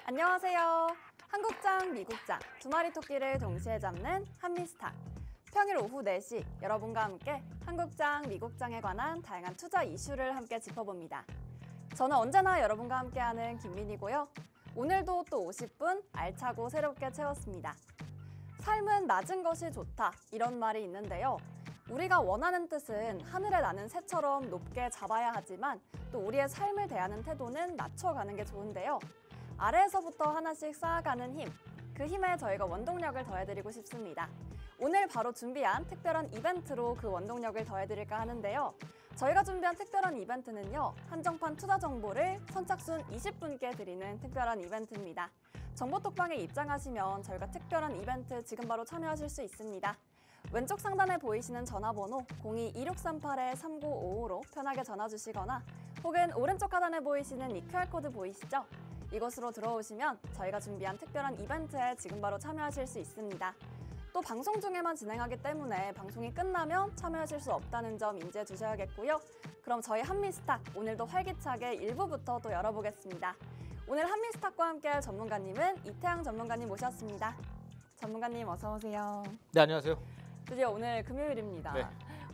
안녕하세요. 한국장, 미국장, 두 마리 토끼를 동시에 잡는 한미스탁. 평일 오후 4시 여러분과 함께 한국장, 미국장에 관한 다양한 투자 이슈를 함께 짚어봅니다. 저는 언제나 여러분과 함께하는 김민이고요. 오늘도 또 50분 알차고 새롭게 채웠습니다. 삶은 낮은 것이 좋다 이런 말이 있는데요. 우리가 원하는 뜻은 하늘에 나는 새처럼 높게 잡아야 하지만 또 우리의 삶을 대하는 태도는 낮춰가는 게 좋은데요. 아래에서부터 하나씩 쌓아가는 힘, 그 힘에 저희가 원동력을 더해드리고 싶습니다. 오늘 바로 준비한 특별한 이벤트로 그 원동력을 더해드릴까 하는데요. 저희가 준비한 특별한 이벤트는요. 한정판 투자 정보를 선착순 20분께 드리는 특별한 이벤트입니다. 정보톡방에 입장하시면 저희가 특별한 이벤트 지금 바로 참여하실 수 있습니다. 왼쪽 상단에 보이시는 전화번호 02-2638-3955로 편하게 전화 주시거나 혹은 오른쪽 하단에 보이시는 이 QR코드 보이시죠? 이곳으로 들어오시면 저희가 준비한 특별한 이벤트에 지금 바로 참여하실 수 있습니다. 또 방송 중에만 진행하기 때문에 방송이 끝나면 참여하실 수 없다는 점 인지해 주셔야겠고요. 그럼 저희 한미스탁 오늘도 활기차게 1부부터 또 열어보겠습니다. 오늘 한미스탁과 함께할 전문가님은 이태양 전문가님 모셨습니다. 전문가님 어서 오세요. 네, 안녕하세요. 드디어 오늘 금요일입니다. 네.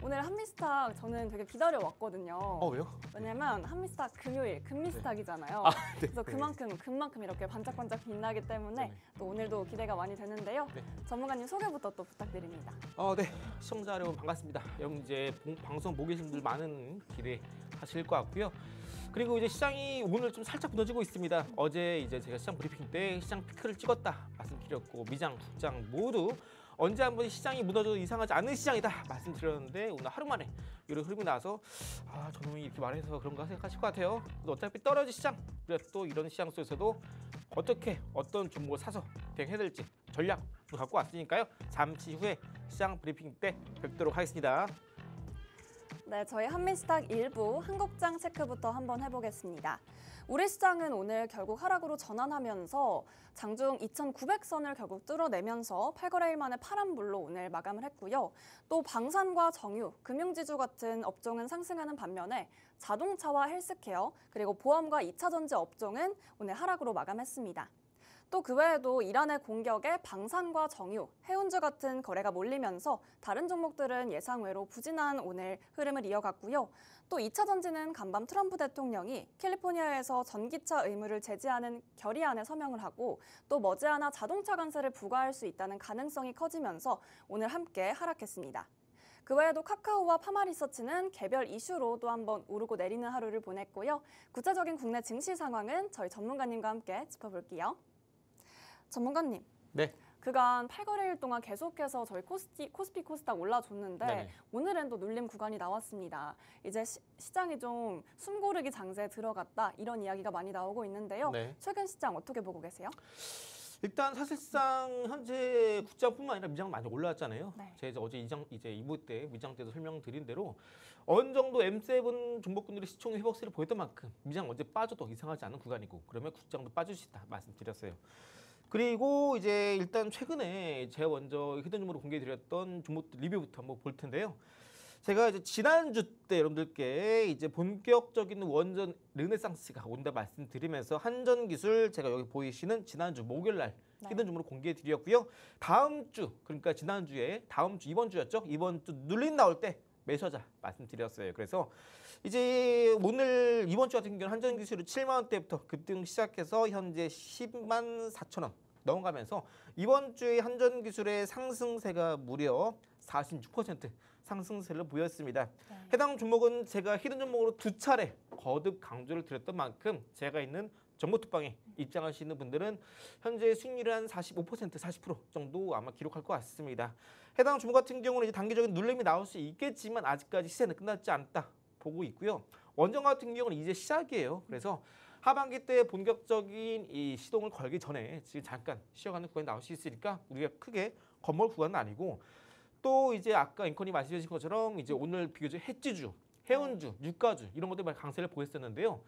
오늘 한미스탁 저는 되게 기다려왔거든요. 왜요? 왜냐면 한미스탁 금요일, 금미스탁이잖아요. 네. 그래서 그만큼 이렇게 반짝반짝 빛나기 때문에 또 오늘도 기대가 많이 되는데요. 네. 전문가님 소개부터 또 부탁드립니다. 네. 시청자 여러분 반갑습니다. 여러분 이제 방송 보고 계신 분들 많은 기대하실 것 같고요. 그리고 이제 시장이 오늘 좀 살짝 무너지고 있습니다. 어제 이제 제가 시장 브리핑 때 시장 피크를 찍었다 말씀드렸고 미장, 국장 모두 언제 한번 시장이 무너져도 이상하지 않은 시장이다 말씀드렸는데 오늘 하루 만에 이런 흐름이 나서 저놈이 이렇게 말해서 그런가 생각하실 것 같아요. 어차피 떨어질 시장, 또 이런 시장 속에서도 어떤 종목을 사서 대응해야 될지 전략을 갖고 왔으니까요. 잠시 후에 시장 브리핑 때 뵙도록 하겠습니다. 네, 저희 한미스탁 1부 한국장 체크부터 한번 해보겠습니다. 우리 시장은 오늘 결국 하락으로 전환하면서 장중 2,900선을 결국 뚫어내면서 8거래일 만에 파란불로 오늘 마감을 했고요. 또 방산과 정유, 금융지주 같은 업종은 상승하는 반면에 자동차와 헬스케어, 그리고 보험과 2차 전지 업종은 오늘 하락으로 마감했습니다. 또 그 외에도 이란의 공격에 방산과 정유, 해운주 같은 거래가 몰리면서 다른 종목들은 예상외로 부진한 오늘 흐름을 이어갔고요. 또 2차 전지는 간밤 트럼프 대통령이 캘리포니아에서 전기차 의무를 제지하는 결의안에 서명을 하고 또 머지않아 자동차 관세를 부과할 수 있다는 가능성이 커지면서 오늘 함께 하락했습니다. 그 외에도 카카오와 파마리서치는 개별 이슈로 또 한번 오르고 내리는 하루를 보냈고요. 구체적인 국내 증시 상황은 저희 전문가님과 함께 짚어볼게요. 전문가님. 네. 그간 8거래일 동안 계속해서 저희 코스피 코스닥 올라줬는데 네네. 오늘은 또 눌림 구간이 나왔습니다. 이제 시장이 좀 숨고르기 장세에 들어갔다 이런 이야기가 많이 나오고 있는데요. 네. 최근 시장 어떻게 보고 계세요? 일단 사실상 현재 국장뿐만 아니라 미장 많이 올라왔잖아요. 네. 제가 어제 2부 때 미장 때도 설명드린 대로 어느 정도 M7 종목군들이 시총 회복세를 보였던 만큼 미장 어제 빠져도 이상하지 않은 구간이고 그러면 국장도 빠질 수 있다 말씀드렸어요. 그리고 이제 일단 최근에 제가 먼저 히든줌으로 공개드렸던 종목들 리뷰부터 한번 볼 텐데요. 제가 이제 지난주 때 여러분들께 이제 본격적인 원전 르네상스가 온다 말씀드리면서 한전기술 제가 여기 보이시는 지난주 목요일날 히든줌으로 공개드렸고요. 다음 주 그러니까 지난주에 이번 주였죠. 이번 주 눌림 나올 때 매수하자 말씀드렸어요. 그래서 이제 오늘 이번 주 같은 경우는 한전기술이 7만 원대부터 급등 시작해서 현재 10만 4천 원 넘어가면서 이번 주에 한전기술의 상승세가 무려 46% 상승세를 보였습니다. 네. 해당 종목은 제가 히든 종목으로 2차례 거듭 강조를 드렸던 만큼 제가 있는 정보톡방에 입장하시는 분들은 현재 수익률이 한 45%, 40% 정도 아마 기록할 것 같습니다. 해당 종목 같은 경우는 이제 단기적인 눌림이 나올 수 있겠지만 아직까지 시세는 끝났지 않다 보고 있고요. 원전 같은 경우는 이제 시작이에요. 그래서 하반기 때 본격적인 이 시동을 걸기 전에 지금 잠깐 쉬어가는 구간이 나올 수 있으니까 우리가 크게 겁먹을 구간은 아니고 또 이제 아까 앵커님 말씀하신 것처럼 이제 오늘 비교적 해지주, 해운주, 유가주 이런 것들 많이 강세를 보였었는데요.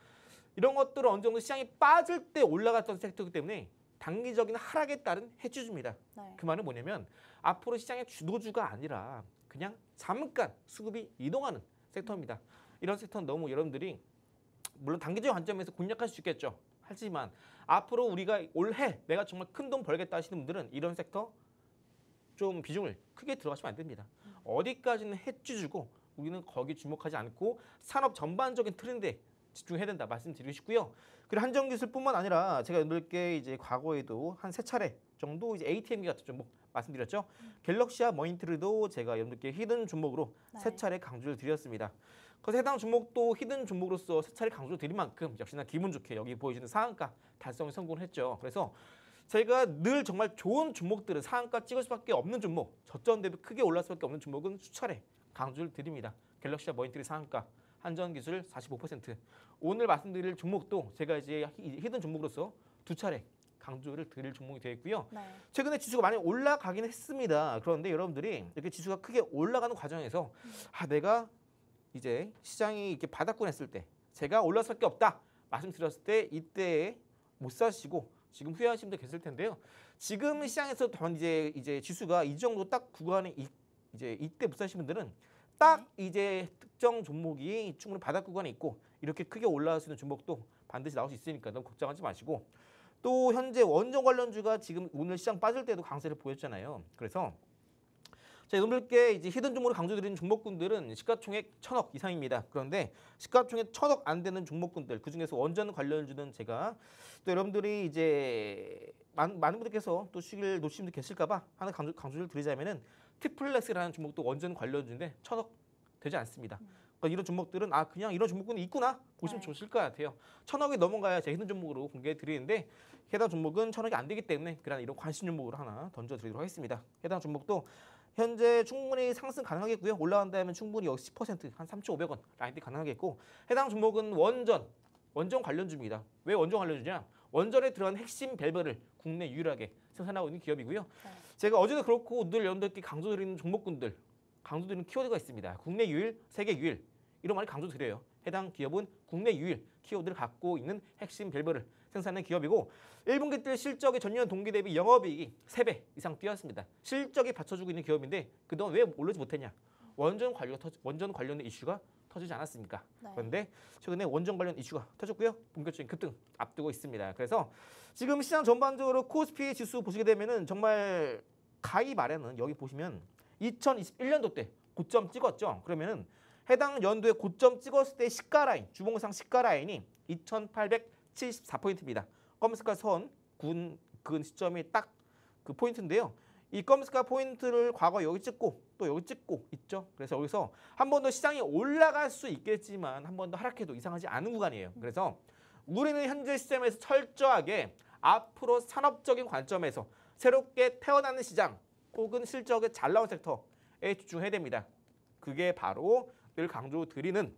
이런 것들은 어느 정도 시장이 빠질 때 올라갔던 섹터이기 때문에 단기적인 하락에 따른 해주주입니다. 네. 그 말은 뭐냐면 앞으로 시장의 주도주가 아니라 그냥 잠깐 수급이 이동하는 섹터입니다. 이런 섹터는 너무 여러분들이 물론 단기적 관점에서 공략할 수 있겠죠. 하지만 앞으로 우리가 올해 내가 정말 큰 돈 벌겠다 하시는 분들은 이런 섹터 좀 비중을 크게 들어가시면 안 됩니다. 어디까지는 해주고 우리는 거기 주목하지 않고 산업 전반적인 트렌드에 집중해야 된다 말씀드리고 싶고요. 그리고 한정기술뿐만 아니라 제가 여러분께 이제 과거에도 한 3차례 정도 이제 ATM기 같은 종목 말씀드렸죠. 갤럭시와 머니터리도 제가 여러분께 히든 종목으로 네. 3차례 강조를 드렸습니다. 그래서 해당 종목도 히든 종목으로서 3차례 강조를 드린 만큼 역시나 기분 좋게 여기 보여주는 상한가 달성에 성공을 했죠. 그래서 제가 늘 정말 좋은 종목들은 상한가 찍을 수밖에 없는 종목, 저점 대비 크게 올랐을 수밖에 없는 종목은 수차례 강조를 드립니다. 갤럭시와 머니터리 상한가, 한전기술 45%. 오늘 말씀드릴 종목도 제가 이제 히든 종목으로서 2차례 강조를 드릴 종목이 되어 있고요. 네. 최근에 지수가 많이 올라가긴 했습니다. 그런데 여러분들이 이렇게 지수가 크게 올라가는 과정에서 내가 이제 시장이 이렇게 바닥권 했을 때 제가 올랐을 수밖에 없다 말씀드렸을 때 이때 못 사시고 지금 후회하시는 분들 계실 텐데요. 지금 시장에서 이제 지수가 이 정도 딱 구간에 이제 이때 못 사시는 분들은 딱 이제 특정 종목이 충분히 바닥 구간에 있고 이렇게 크게 올라갈 수 있는 종목도 반드시 나올 수 있으니까 너무 걱정하지 마시고 또 현재 원전 관련주가 지금 오늘 시장 빠질 때도 강세를 보였잖아요. 그래서 자, 여러분들께 이제 히든 종목을 강조드리는 종목군들은 시가총액 1,000억 이상입니다. 그런데 시가총액 1,000억 안 되는 종목군들 그중에서 원전 관련주는 제가 또 여러분들이 이제 많은 분들께서 또 시기를 놓치신 분들 계실까봐 하나 강조를 드리자면은 티플렉스라는 종목도 원전 관련주인데 1,000억 되지 않습니다. 그러니까 이런 종목들은 그냥 이런 종목군이 있구나 보시면 네. 좋으실 것 같아요. 1,000억이 넘어가야 제 히든 종목으로 공개해 드리는데 해당 종목은 1,000억이 안 되기 때문에 그런 이런 관심 종목으로 하나 던져드리도록 하겠습니다. 해당 종목도 현재 충분히 상승 가능하겠고요. 올라간다면 충분히 10%, 한 3,500원 라인대 가능하겠고 해당 종목은 원전 관련주입니다. 왜 원전 관련주냐? 원전에 들어간 핵심 밸브를 국내 유일하게 생산하고 있는 기업이고요. 네. 제가 어제도 그렇고 늘 여러분들께 강조드리는 종목군들, 강조드리는 키워드가 있습니다. 국내 유일, 세계 유일 이런 말을 강조드려요. 해당 기업은 국내 유일 키워드를 갖고 있는 핵심 밸브를 생산하는 기업이고 1분기 때 실적의 전년 동기 대비 영업이익이 3배 이상 뛰었습니다. 실적이 받쳐주고 있는 기업인데 그동안 왜 오르지 못했냐? 원전 관련 이슈가 터지지 않았습니까? 네. 그런데 최근에 원전 관련 이슈가 터졌고요. 본격적인 급등 앞두고 있습니다. 그래서 지금 시장 전반적으로 코스피 지수 보시게 되면은 정말 가히 말에는 여기 보시면 2021년도 때 고점 찍었죠. 그러면은 해당 연도에 고점 찍었을 때 시가 라인, 주봉상 시가 라인이 2,874포인트입니다. 검은색깔 선 그은 시점이 딱 그 포인트인데요. 이 검은색깔 포인트를 과거 여기 찍고 또 여기 찍고 있죠. 그래서 여기서 한 번 더 시장이 올라갈 수 있겠지만 한 번 더 하락해도 이상하지 않은 구간이에요. 그래서 우리는 현재 시점에서 철저하게 앞으로 산업적인 관점에서 새롭게 태어나는 시장 혹은 실적이 잘 나온 섹터에 집중해야 됩니다. 그게 바로 늘 강조드리는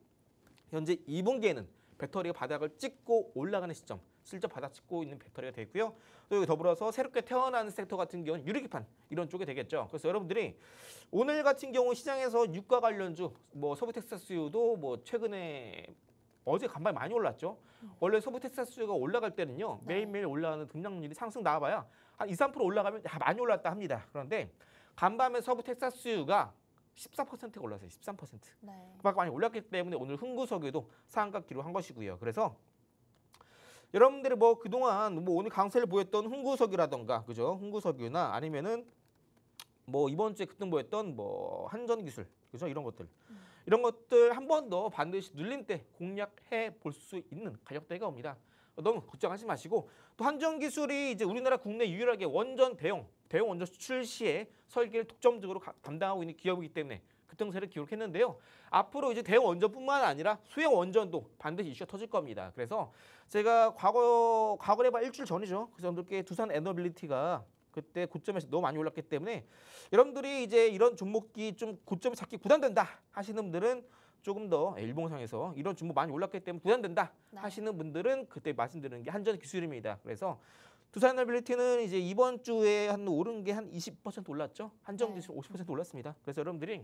현재 2분기에는 배터리가 바닥을 찍고 올라가는 시점, 실적 바닥 찍고 있는 배터리가 되고요. 또 여기 더불어서 새롭게 태어나는 섹터 같은 경우는 유리기판 이런 쪽이 되겠죠. 그래서 여러분들이 오늘 같은 경우 시장에서 유가 관련주, 뭐 서부 텍사스유도 뭐 최근에 어제 간밤에 많이 올랐죠. 원래 서부 텍사스유가 올라갈 때는요 매일매일 올라가는 등락률이 상승 나와봐야 한 2, 3% 올라가면 많이 올랐다 합니다. 그런데 간밤에 서부 텍사스유가 14%가 올랐어요. 13%. 네. 그만큼 많이 올랐기 때문에 오늘 흥구석유도 상한가 기록한 것이고요. 그래서 여러분들이 뭐 그동안 뭐 오늘 강세를 보였던 흥구석유라던가 그죠? 흥구석유나 아니면은 뭐 이번 주에 급등 보였던 뭐 한전기술 그죠? 이런 것들 한 번 더 반드시 눌림 때 공략해 볼 수 있는 가격대가 옵니다. 너무 걱정하지 마시고 또 한전기술이 이제 우리나라 국내 유일하게 원전 대형 원전 수출 시에 설계를 독점적으로 담당하고 있는 기업이기 때문에 급등세를 기록했는데요. 앞으로 이제 대형 원전뿐만 아니라 소형 원전도 반드시 이슈가 터질 겁니다. 그래서 제가 과거에 봐 일주일 전이죠. 그래서 여러분들께 두산 에너빌리티가 그때 고점에서 너무 많이 올랐기 때문에 여러분들이 이제 이런 종목이 좀 고점이 잡기 부담된다 하시는 분들은 조금 더 일봉상에서 이런 종목 많이 올랐기 때문에 부담된다 네. 하시는 분들은 그때 말씀드리는 게 한전기술입니다. 그래서 두산에너빌리티는 이제 이번 주에 한 오른 게 한 20% 올랐죠. 한전기술 50% 올랐습니다. 그래서 여러분들이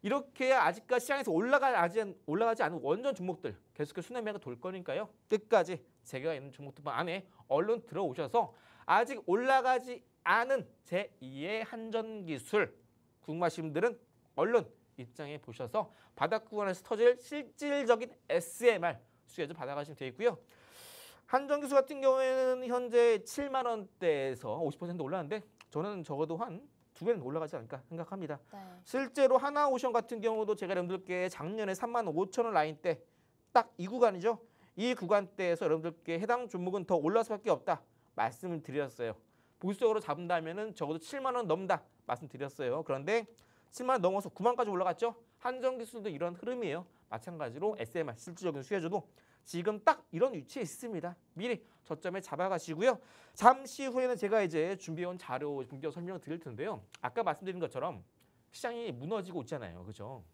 이렇게 아직까지 시장에서 올라가지 않은 원전 종목들 계속해서 순환매가 돌 거니까요. 끝까지 제가 있는 종목들 안에 얼른 들어오셔서 아직 올라가지 않은 제2의 한전기술 궁금하신 분들은 얼른 입장해 보셔서 바닥 구간에서 터질 실질적인 SMR 수혜주 받아가시면 되겠고요. 한전기술 같은 경우에는 현재 7만 원대에서 50% 올랐는데 저는 적어도 한 2배는 올라가지 않을까 생각합니다. 네. 실제로 하나오션 같은 경우도 제가 여러분들께 작년에 3만 5천 원 라인대 딱 이 구간이죠. 이 구간대에서 여러분들께 해당 종목은 더 올라갈 수밖에 없다 말씀을 드렸어요. 보수적으로 잡는다면은 적어도 7만 원 넘다 말씀드렸어요. 그런데 7만 원 넘어서 9만까지 올라갔죠. 한전기술도 이런 흐름이에요. 마찬가지로 SMR 실질적인 수혜주도 지금 딱 이런 위치에 있습니다. 미리 저점에 잡아가시고요. 잠시 후에는 제가 이제 준비해온 자료 본격 설명을 드릴 텐데요. 아까 말씀드린 것처럼 시장이 무너지고 있잖아요. 그죠?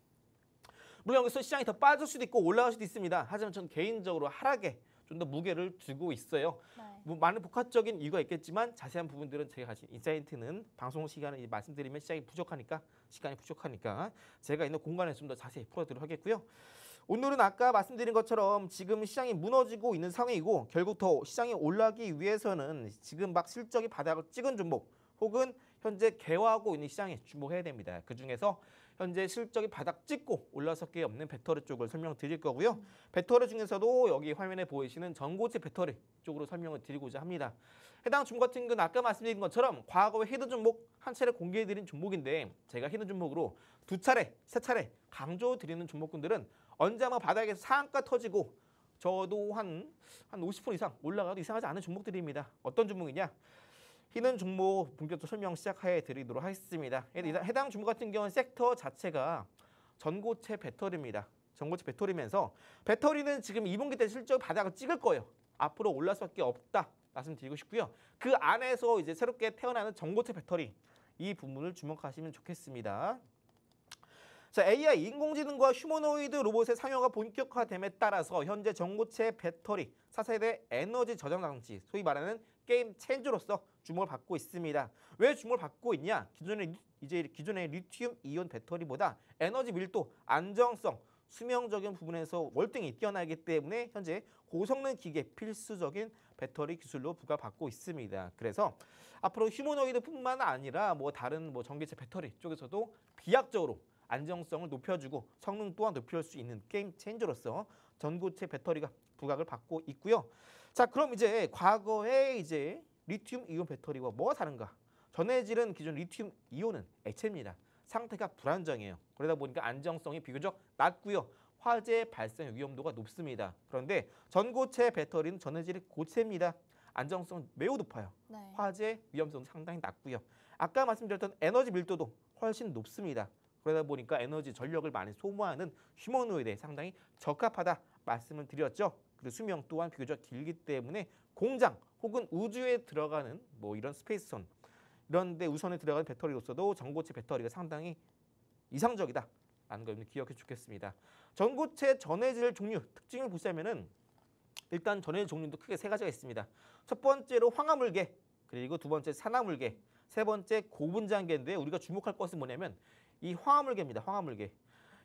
물론 여기서 시장이 더 빠질 수도 있고 올라갈 수도 있습니다. 하지만 저는 개인적으로 하락에 좀 더 무게를 두고 있어요. 네. 뭐 많은 복합적인 이유가 있겠지만 자세한 부분들은 제가 가진 인사이트는 방송 시간을 말씀드리면 시간이 부족하니까 제가 있는 공간에 좀 더 자세히 풀어드리도록 하겠고요. 오늘은 아까 말씀드린 것처럼 지금 시장이 무너지고 있는 상황이고 결국 더 시장이 올라가기 위해서는 지금 막 실적이 바닥을 찍은 종목 혹은 현재 개화하고 있는 시장에 주목해야 됩니다. 그중에서 현재 실적이 바닥 찍고 올라설 게 없는 배터리 쪽을 설명드릴 거고요. 배터리 중에서도 여기 화면에 보이시는 전고체 배터리 쪽으로 설명을 드리고자 합니다. 해당 종목 같은 경우는 아까 말씀드린 것처럼 과거에 히든 종목 한 차례 공개해드린 종목인데 제가 히든 종목으로 2차례, 3차례 강조드리는 종목군들은 언제 한번 바닥에서 상한가 터지고 저도 한 50% 이상 올라가도 이상하지 않은 종목들입니다. 어떤 종목이냐? 히든 종목 본격적으로 설명 시작해 드리도록 하겠습니다. 해당 종목 같은 경우는 섹터 자체가 전고체 배터리입니다. 전고체 배터리면서 배터리는 지금 2분기 때 실적 바닥을 찍을 거예요. 앞으로 올라갈 수밖에 없다 말씀드리고 싶고요. 그 안에서 이제 새롭게 태어나는 전고체 배터리 이 부분을 주목하시면 좋겠습니다. 자, AI 인공지능과 휴머노이드 로봇의 상용화 본격화됨에 따라서 현재 전고체 배터리 4세대 에너지 저장 장치 소위 말하는 게임 체인저로서 주목을 받고 있습니다. 왜 주목을 받고 있냐? 기존의 리튬 이온 배터리보다 에너지 밀도, 안정성, 수명적인 부분에서 월등히 뛰어나기 때문에 현재 고성능 기계 필수적인 배터리 기술로 부과받고 있습니다. 그래서 앞으로 휴머노이드뿐만 아니라 다른 전기체 배터리 쪽에서도 비약적으로 안정성을 높여주고 성능 또한 높일 수 있는 게임 체인저로서 전고체 배터리가 부각을 받고 있고요. 자, 그럼 이제 과거에 이제 리튬 이온 배터리와 뭐가 다른가? 전해질은 기존 리튬 이온은 액체입니다. 상태가 불안정해요. 그러다 보니까 안정성이 비교적 낮고요. 화재 발생 위험도가 높습니다. 그런데 전고체 배터리는 전해질이 고체입니다. 안정성은 매우 높아요. 네. 화재 위험성도 상당히 낮고요. 아까 말씀드렸던 에너지 밀도도 훨씬 높습니다. 그러다 보니까 에너지 전력을 많이 소모하는 휴머노이드에 상당히 적합하다 말씀을 드렸죠. 그리고 수명 또한 비교적 길기 때문에 공장 혹은 우주에 들어가는 이런 스페이스선 이런 데 우선에 들어가는 배터리로서도 전고체 배터리가 상당히 이상적이다 라는 걸 기억해 주겠습니다. 전고체 전해질 종류 특징을 보자면은 일단 전해질 종류도 크게 세 가지가 있습니다. 첫 번째로 황화물계, 그리고 두 번째 산화물계, 세 번째 고분자계인데 우리가 주목할 것은 뭐냐면 이 황화물계입니다. 황화물계.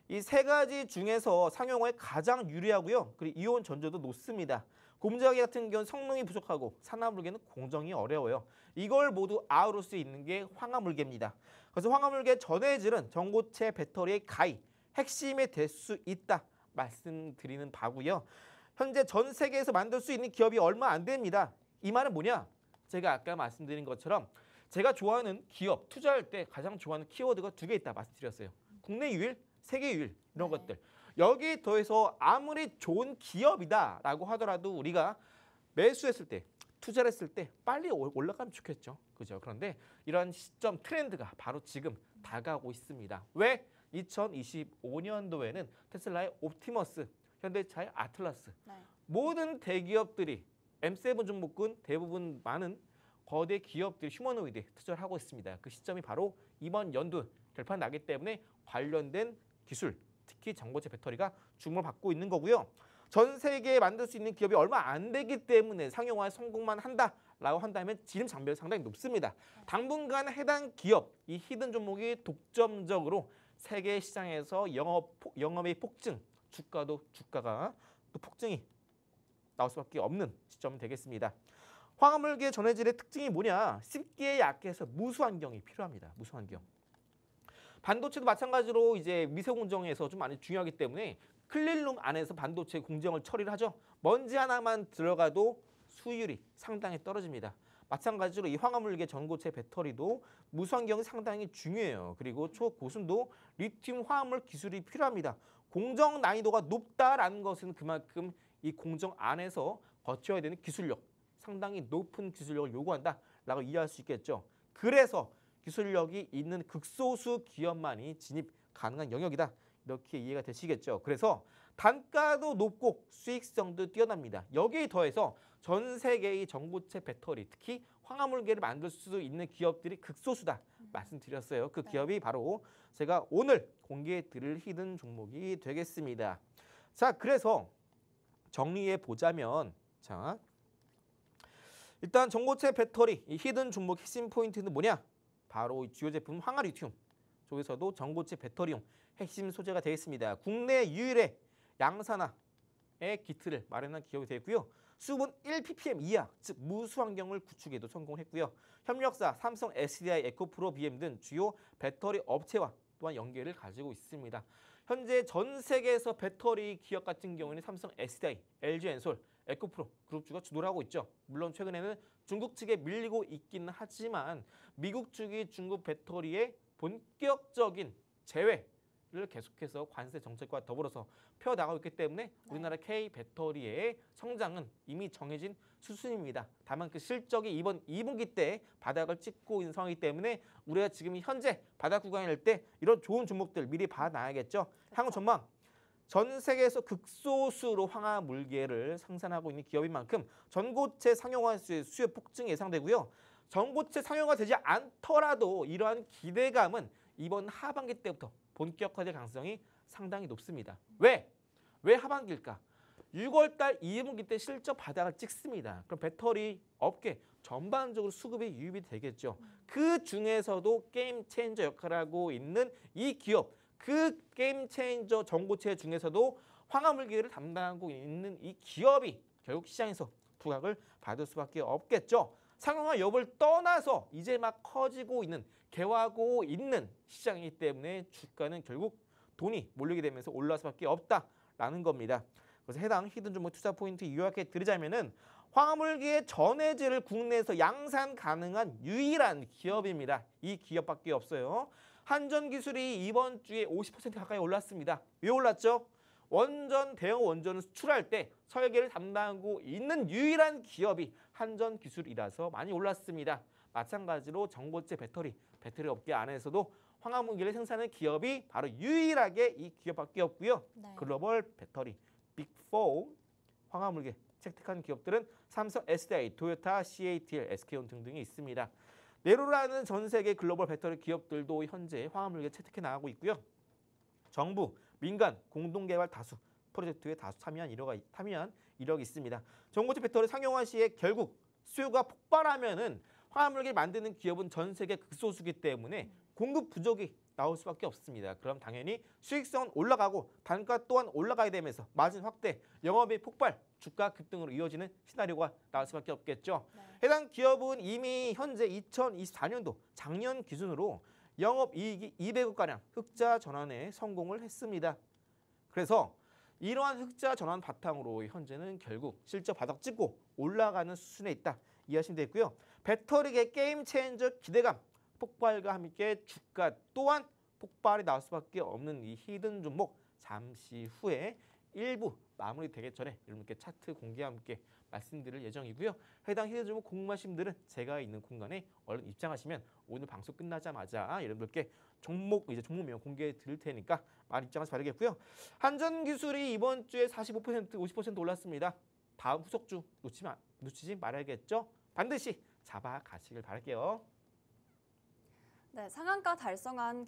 이 세 가지 중에서 상용화에 가장 유리하고요. 그리고 이온 전조도 높습니다. 고분자계 같은 경우는 성능이 부족하고 산화물계는 공정이 어려워요. 이걸 모두 아우를 수 있는 게 황화물계입니다. 그래서 황화물계 전해질은 전고체 배터리의 가히 핵심이 될 수 있다 말씀드리는 바고요. 현재 전 세계에서 만들 수 있는 기업이 얼마 안 됩니다. 이 말은 뭐냐? 제가 아까 말씀드린 것처럼 제가 좋아하는 기업, 투자할 때 가장 좋아하는 키워드가 두 개 있다 말씀드렸어요. 국내 유일, 세계 유일 이런 네. 것들. 여기 더해서 아무리 좋은 기업이다라고 하더라도 우리가 매수했을 때, 투자를 했을 때 빨리 올라가면 좋겠죠. 그죠? 그런데 이런 시점 트렌드가 바로 지금 다가오고 있습니다. 왜? 2025년도에는 테슬라의 옵티머스, 현대차의 아틀라스, 네. 모든 대기업들이 M7 종목군 대부분 많은 거대 기업들이 휴머노이드에 투자를 하고 있습니다. 그 시점이 바로 이번 연도 결판 나기 때문에 관련된 기술, 특히 전고체 배터리가 주목을 받고 있는 거고요. 전 세계에 만들 수 있는 기업이 얼마 안 되기 때문에 상용화에 성공만 한다라고 한다면 지름 장벽이 상당히 높습니다. 당분간 해당 기업, 이 히든 종목이 독점적으로 세계 시장에서 영업의 폭증, 주가가 또 폭증이 나올 수밖에 없는 시점이 되겠습니다. 황화물계 전해질의 특징이 뭐냐? 습기에 약해서 무수환경이 필요합니다. 무수환경. 반도체도 마찬가지로 이제 미세 공정에서 좀 많이 중요하기 때문에 클린룸 안에서 반도체 공정을 처리를 하죠. 먼지 하나만 들어가도 수율이 상당히 떨어집니다. 마찬가지로 이 황화물계 전고체 배터리도 무수환경이 상당히 중요해요. 그리고 초고순도 리튬 화합물 기술이 필요합니다. 공정 난이도가 높다라는 것은 그만큼 이 공정 안에서 거쳐야 되는 기술력, 상당히 높은 기술력을 요구한다라고 이해할 수 있겠죠. 그래서 기술력이 있는 극소수 기업만이 진입 가능한 영역이다. 이렇게 이해가 되시겠죠. 그래서 단가도 높고 수익성도 뛰어납니다. 여기에 더해서 전 세계의 전고체 배터리, 특히 황화물계를 만들 수 있는 기업들이 극소수다 말씀드렸어요. 그 기업이 바로 제가 오늘 공개해 드릴 히든 종목이 되겠습니다. 자, 그래서 정리해 보자면, 자, 일단 전고체 배터리 이 히든 종목 핵심 포인트는 뭐냐? 바로 이 주요 제품 황화리튬 쪽에서도 전고체 배터리용 핵심 소재가 되겠습니다. 국내 유일의 양산화의 기틀을 마련한 기업이 되고요. 수분 1ppm 이하, 즉 무수 환경을 구축에도 성공했고요. 협력사 삼성, SDI, 에코프로, BM 등 주요 배터리 업체와 또한 연계를 가지고 있습니다. 현재 전 세계에서 배터리 기업 같은 경우에는 삼성, SDI, LG엔솔, 에코프로 그룹주가 주도를 하고 있죠. 물론 최근에는 중국 측에 밀리고 있기는 하지만 미국 측이 중국 배터리의 본격적인 제외를 계속해서 관세 정책과 더불어서 펴나가고 있기 때문에 우리나라 K 배터리의 성장은 이미 정해진 수순입니다. 다만 그 실적이 이번 2분기 때 바닥을 찍고 있는 상황이기 때문에 우리가 지금 현재 바닥 구간일 때 이런 좋은 종목들 미리 봐놔야겠죠. 향후 전망. 전 세계에서 극소수로 황화물계를 생산하고 있는 기업인 만큼 전고체 상용화 수요 폭증이 예상되고요. 전고체 상용화되지 않더라도 이러한 기대감은 이번 하반기 때부터 본격화될 가능성이 상당히 높습니다. 왜? 왜 하반기일까? 6월달 2분기 때 실적 바닥을 찍습니다. 그럼 배터리 업계 전반적으로 수급이 유입이 되겠죠. 그 중에서도 게임 체인저 역할을 하고 있는 이 기업, 그 게임 체인저 전고체 중에서도 황화물계를 담당하고 있는 이 기업이 결국 시장에서 부각을 받을 수밖에 없겠죠. 상용화 여부를 떠나서 이제 막 커지고 있는, 개화하고 있는 시장이기 때문에 주가는 결국 돈이 몰리게 되면서 올라갈 수밖에 없다라는 겁니다. 그래서 해당 히든 종목 투자 포인트 요약해 드리자면은 황화물계의 전해질을 국내에서 양산 가능한 유일한 기업입니다. 이 기업밖에 없어요. 한전기술이 이번 주에 50% 가까이 올랐습니다. 왜 올랐죠? 원전, 대형 원전을 수출할 때 설계를 담당하고 있는 유일한 기업이 한전기술이라서 많이 올랐습니다. 마찬가지로 전고체 배터리 업계 안에서도 황화물계를 생산하는 기업이 바로 유일하게 이 기업밖에 없고요. 글로벌 배터리 빅4 황화물계 채택한 기업들은 삼성, SDI, 토요타, CATL, SK온 등등이 있습니다. 네로라는 전 세계 글로벌 배터리 기업들도 현재 황화물계 채택해 나가고 있고요. 정부, 민간, 공동개발 다수 프로젝트에 다수 참여한 이력이 있습니다. 전고체 배터리 상용화 시에 결국 수요가 폭발하면은 황화물계를 만드는 기업은 전 세계 극소수기 때문에 공급 부족이 나올 수밖에 없습니다. 그럼 당연히 수익성은 올라가고 단가 또한 올라가야 되면서 마진 확대, 영업이익 폭발, 주가 급등으로 이어지는 시나리오가 나올 수밖에 없겠죠. 해당 기업은 이미 현재 2024년도 작년 기준으로 영업이익이 200억가량 흑자 전환에 성공을 했습니다. 그래서 이러한 흑자 전환 바탕으로 현재는 결국 실적 바닥 찍고 올라가는 수준에 있다 이해하시면 되고요. 배터리계 게임 체인저 기대감 폭발과 함께 주가 또한 폭발이 나올 수밖에 없는 이 히든 종목 잠시 후에 일부 마무리되기 전에 여러분께 차트 공개와 함께 말씀드릴 예정이고요. 해당 히든 종목 궁금하신 분들은 제가 있는 공간에 얼른 입장하시면 오늘 방송 끝나자마자 여러분들께 종목명 공개해 드릴 테니까 많이 입장하시 바라겠고요. 한전기술이 이번 주에 45%, 50% 올랐습니다. 다음 후속주 놓치지 말아야겠죠. 반드시 잡아가시길 바랄게요. 네, 상한가 달성한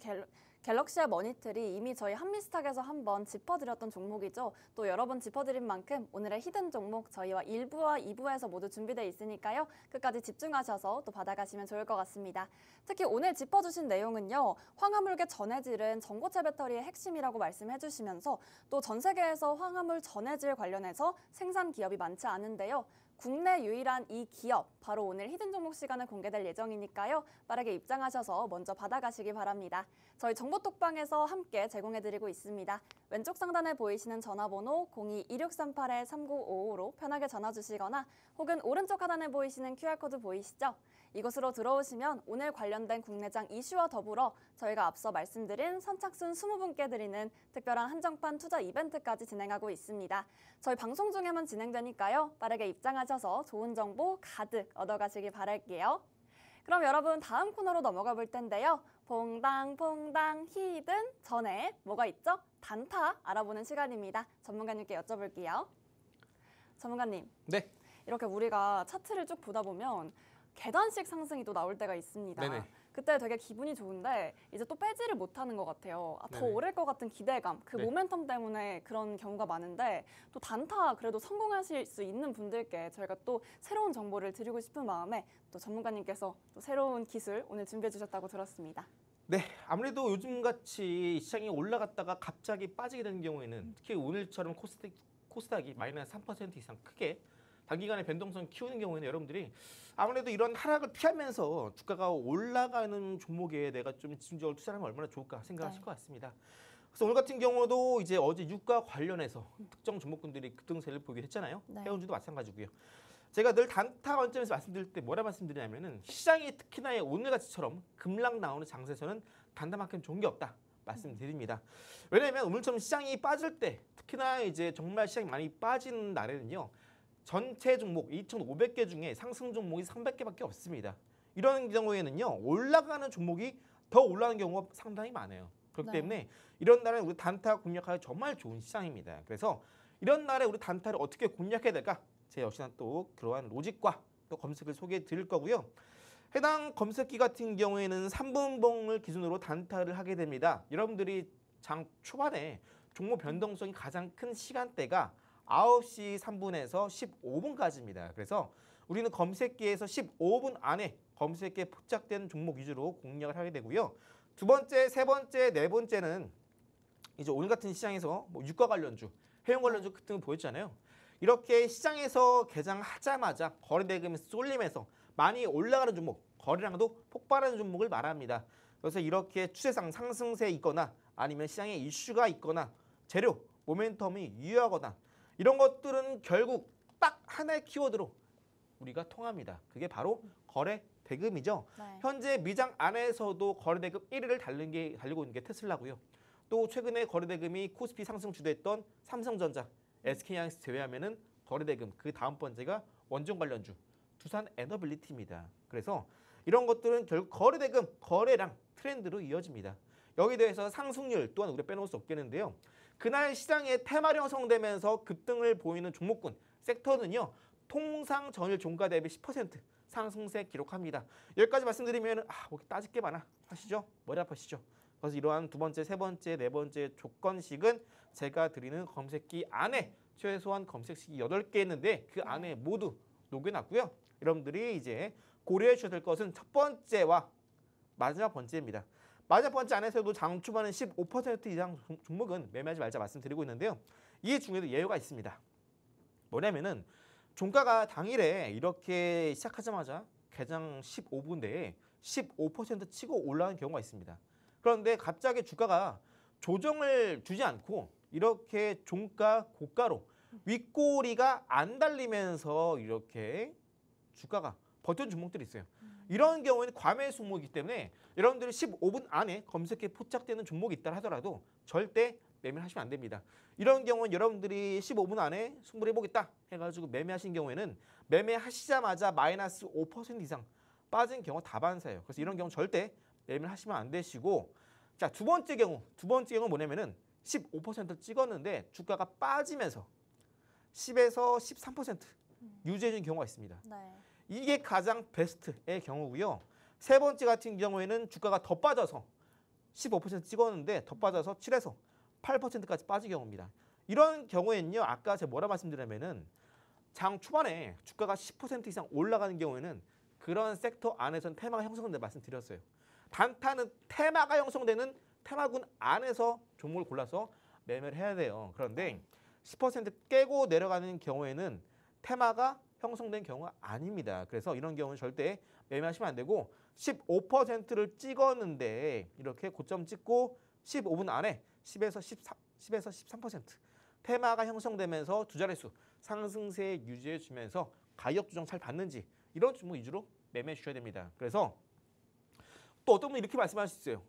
갤럭시와 머니틀이 이미 저희 한미스탁에서 한번 짚어드렸던 종목이죠. 또 여러 번 짚어드린 만큼 오늘의 히든 종목 저희와 1부와 2부에서 모두 준비되어 있으니까요. 끝까지 집중하셔서 또 받아가시면 좋을 것 같습니다. 특히 오늘 짚어주신 내용은요. 황화물계 전해질은 전고체 배터리의 핵심이라고 말씀해 주시면서 또 전 세계에서 황화물 전해질 관련해서 생산 기업이 많지 않은데요. 국내 유일한 이 기업, 바로 오늘 히든 종목 시간에 공개될 예정이니까요. 빠르게 입장하셔서 먼저 받아가시기 바랍니다. 저희 정보톡방에서 함께 제공해드리고 있습니다. 왼쪽 상단에 보이시는 전화번호 02-2638-3955로 편하게 전화 주시거나 혹은 오른쪽 하단에 보이시는 QR코드 보이시죠? 이곳으로 들어오시면 오늘 관련된 국내장 이슈와 더불어 저희가 앞서 말씀드린 선착순 20분께 드리는 특별한 한정판 투자 이벤트까지 진행하고 있습니다. 저희 방송 중에만 진행되니까요. 빠르게 입장하셔서 좋은 정보 가득 얻어가시기 바랄게요. 그럼 여러분 다음 코너로 넘어가 볼 텐데요. 퐁당퐁당 히든 전에 뭐가 있죠? 단타 알아보는 시간입니다. 전문가님께 여쭤볼게요. 전문가님. 네. 이렇게 우리가 차트를 쭉 보다 보면 계단식 상승이 또 나올 때가 있습니다. 네네. 그때 되게 기분이 좋은데 이제 또 빼지를 못하는 것 같아요. 더 네네. 오를 것 같은 기대감, 그 네. 모멘텀 때문에 그런 경우가 많은데 또 단타 그래도 성공하실 수 있는 분들께 저희가 또 새로운 정보를 드리고 싶은 마음에 또 전문가님께서 또 새로운 기술 오늘 준비해 주셨다고 들었습니다. 네, 아무래도 요즘같이 시장이 올라갔다가 갑자기 빠지게 되는 경우에는 특히 오늘처럼 코스닥이 마이너스 3% 이상 크게 단기간에 변동성 키우는 경우에는 여러분들이 아무래도 이런 하락을 피하면서 주가가 올라가는 종목에 내가 좀 집중적으로 투자하면 얼마나 좋을까 생각하실 것 같습니다. 그래서 오늘 같은 경우도 이제 어제 유가 관련해서 특정 종목군들이 급등세를 보이긴 했잖아요. 네. 해운주도 마찬가지고요. 제가 늘 단타 관점에서 말씀드릴 때 뭐라 말씀드리냐면은 시장이 특히나 오늘같이처럼 급락 나오는 장세에서는 단타만큼 좋은 게 없다 말씀드립니다. 왜냐하면 오늘처럼 시장이 빠질 때 특히나 이제 정말 시장이 많이 빠진 날에는요. 전체 종목 2,500개 중에 상승 종목이 300개밖에 없습니다. 이런 경우에는요. 올라가는 종목이 더 올라가는 경우가 상당히 많아요. 그렇기 때문에 이런 날에 우리 단타 공략하기 정말 좋은 시장입니다. 그래서 이런 날에 우리 단타를 어떻게 공략해야 될까? 제 역시나 또 그러한 로직과 또 검색을 소개해 드릴 거고요. 해당 검색기 같은 경우에는 3분봉을 기준으로 단타를 하게 됩니다. 여러분들이 장 초반에 종목 변동성이 가장 큰 시간대가 9시 3분에서 15분까지입니다. 그래서 우리는 검색기에서 15분 안에 검색기에 포착된 종목 위주로 공략을 하게 되고요. 두 번째, 세 번째, 네 번째는 이제 오늘 같은 시장에서 뭐 유가 관련주, 해운 관련주 급등을 보였잖아요. 이렇게 시장에서 개장하자마자 거래대금이 쏠리면서 많이 올라가는 종목, 거래량도 폭발하는 종목을 말합니다. 그래서 이렇게 추세상 상승세 있거나 아니면 시장에 이슈가 있거나 재료, 모멘텀이 유효하거나 이런 것들은 결국 딱 하나의 키워드로 우리가 통합니다. 그게 바로 거래 대금이죠. 네. 현재 미장 안에서도 거래 대금 1위를 달리고 있는 게 테슬라고요. 또 최근에 거래 대금이 코스피 상승 주도했던 삼성전자, SK하이닉스 제외하면은 거래 대금 그 다음 번째가 원전 관련주 두산 에너빌리티입니다. 그래서 이런 것들은 결국 거래 대금, 거래량 트렌드로 이어집니다. 여기에 대해서 상승률 또한 우리가 빼놓을 수 없겠는데요. 그날 시장에 테마를 형성되면서 급등을 보이는 종목군, 섹터는요. 통상 전일 종가 대비 10% 상승세 기록합니다. 여기까지 말씀드리면 뭐 따질 게 많아 하시죠? 머리 아파시죠? 그래서 이러한 두 번째, 세 번째, 네 번째 조건식은 제가 드리는 검색기 안에 최소한 검색식이 8개 있는데 그 안에 모두 녹여놨고요. 여러분들이 이제 고려해 주셔야 될 것은 첫 번째와 마지막 번째입니다. 마지막 번째 안에서도 장 초반에 15% 이상 종목은 매매하지 말자 말씀드리고 있는데요. 이 중에도 예외가 있습니다. 뭐냐면은 종가가 당일에 이렇게 시작하자마자 개장 15분 내에 15% 치고 올라가는 경우가 있습니다. 그런데 갑자기 주가가 조정을 주지 않고 이렇게 종가 고가로 윗꼬리가 안 달리면서 이렇게 주가가 버텨준 종목들이 있어요. 이런 경우에는 과매수 종목이기 때문에 여러분들이 15분 안에 검색에 포착되는 종목이 있다 하더라도 절대 매매를 하시면 안 됩니다. 이런 경우는 여러분들이 15분 안에 승부를 해보겠다 해가지고 매매하신 경우에는 매매하시자마자 마이너스 5% 이상 빠진 경우 다반사예요. 그래서 이런 경우 절대 매매를 하시면 안 되시고, 자, 두 번째 경우 뭐냐면은 15% 찍었는데 주가가 빠지면서 10에서 13% 유지해준 경우가 있습니다. 네. 이게 가장 베스트의 경우고요. 세 번째 같은 경우에는 주가가 더 빠져서 15% 찍었는데 더 빠져서 7에서 8%까지 빠진 경우입니다. 이런 경우에는요. 아까 제가 뭐라 말씀드리냐면은 장 초반에 주가가 10% 이상 올라가는 경우에는 그런 섹터 안에서는 테마가 형성된다 말씀드렸어요. 단타는 테마가 형성되는 테마군 안에서 종목을 골라서 매매를 해야 돼요. 그런데 10% 깨고 내려가는 경우에는 테마가 형성된 경우가 아닙니다. 그래서 이런 경우는 절대 매매하시면 안 되고 15%를 찍었는데 이렇게 고점 찍고 15분 안에 10에서 13% 테마가 형성되면서 두 자릿수 상승세 유지해 주면서 가격 조정 잘 받는지 이런 종목 위주로 매매해 주셔야 됩니다. 그래서 또 어떤 분이 이렇게 말씀하실 수 있어요.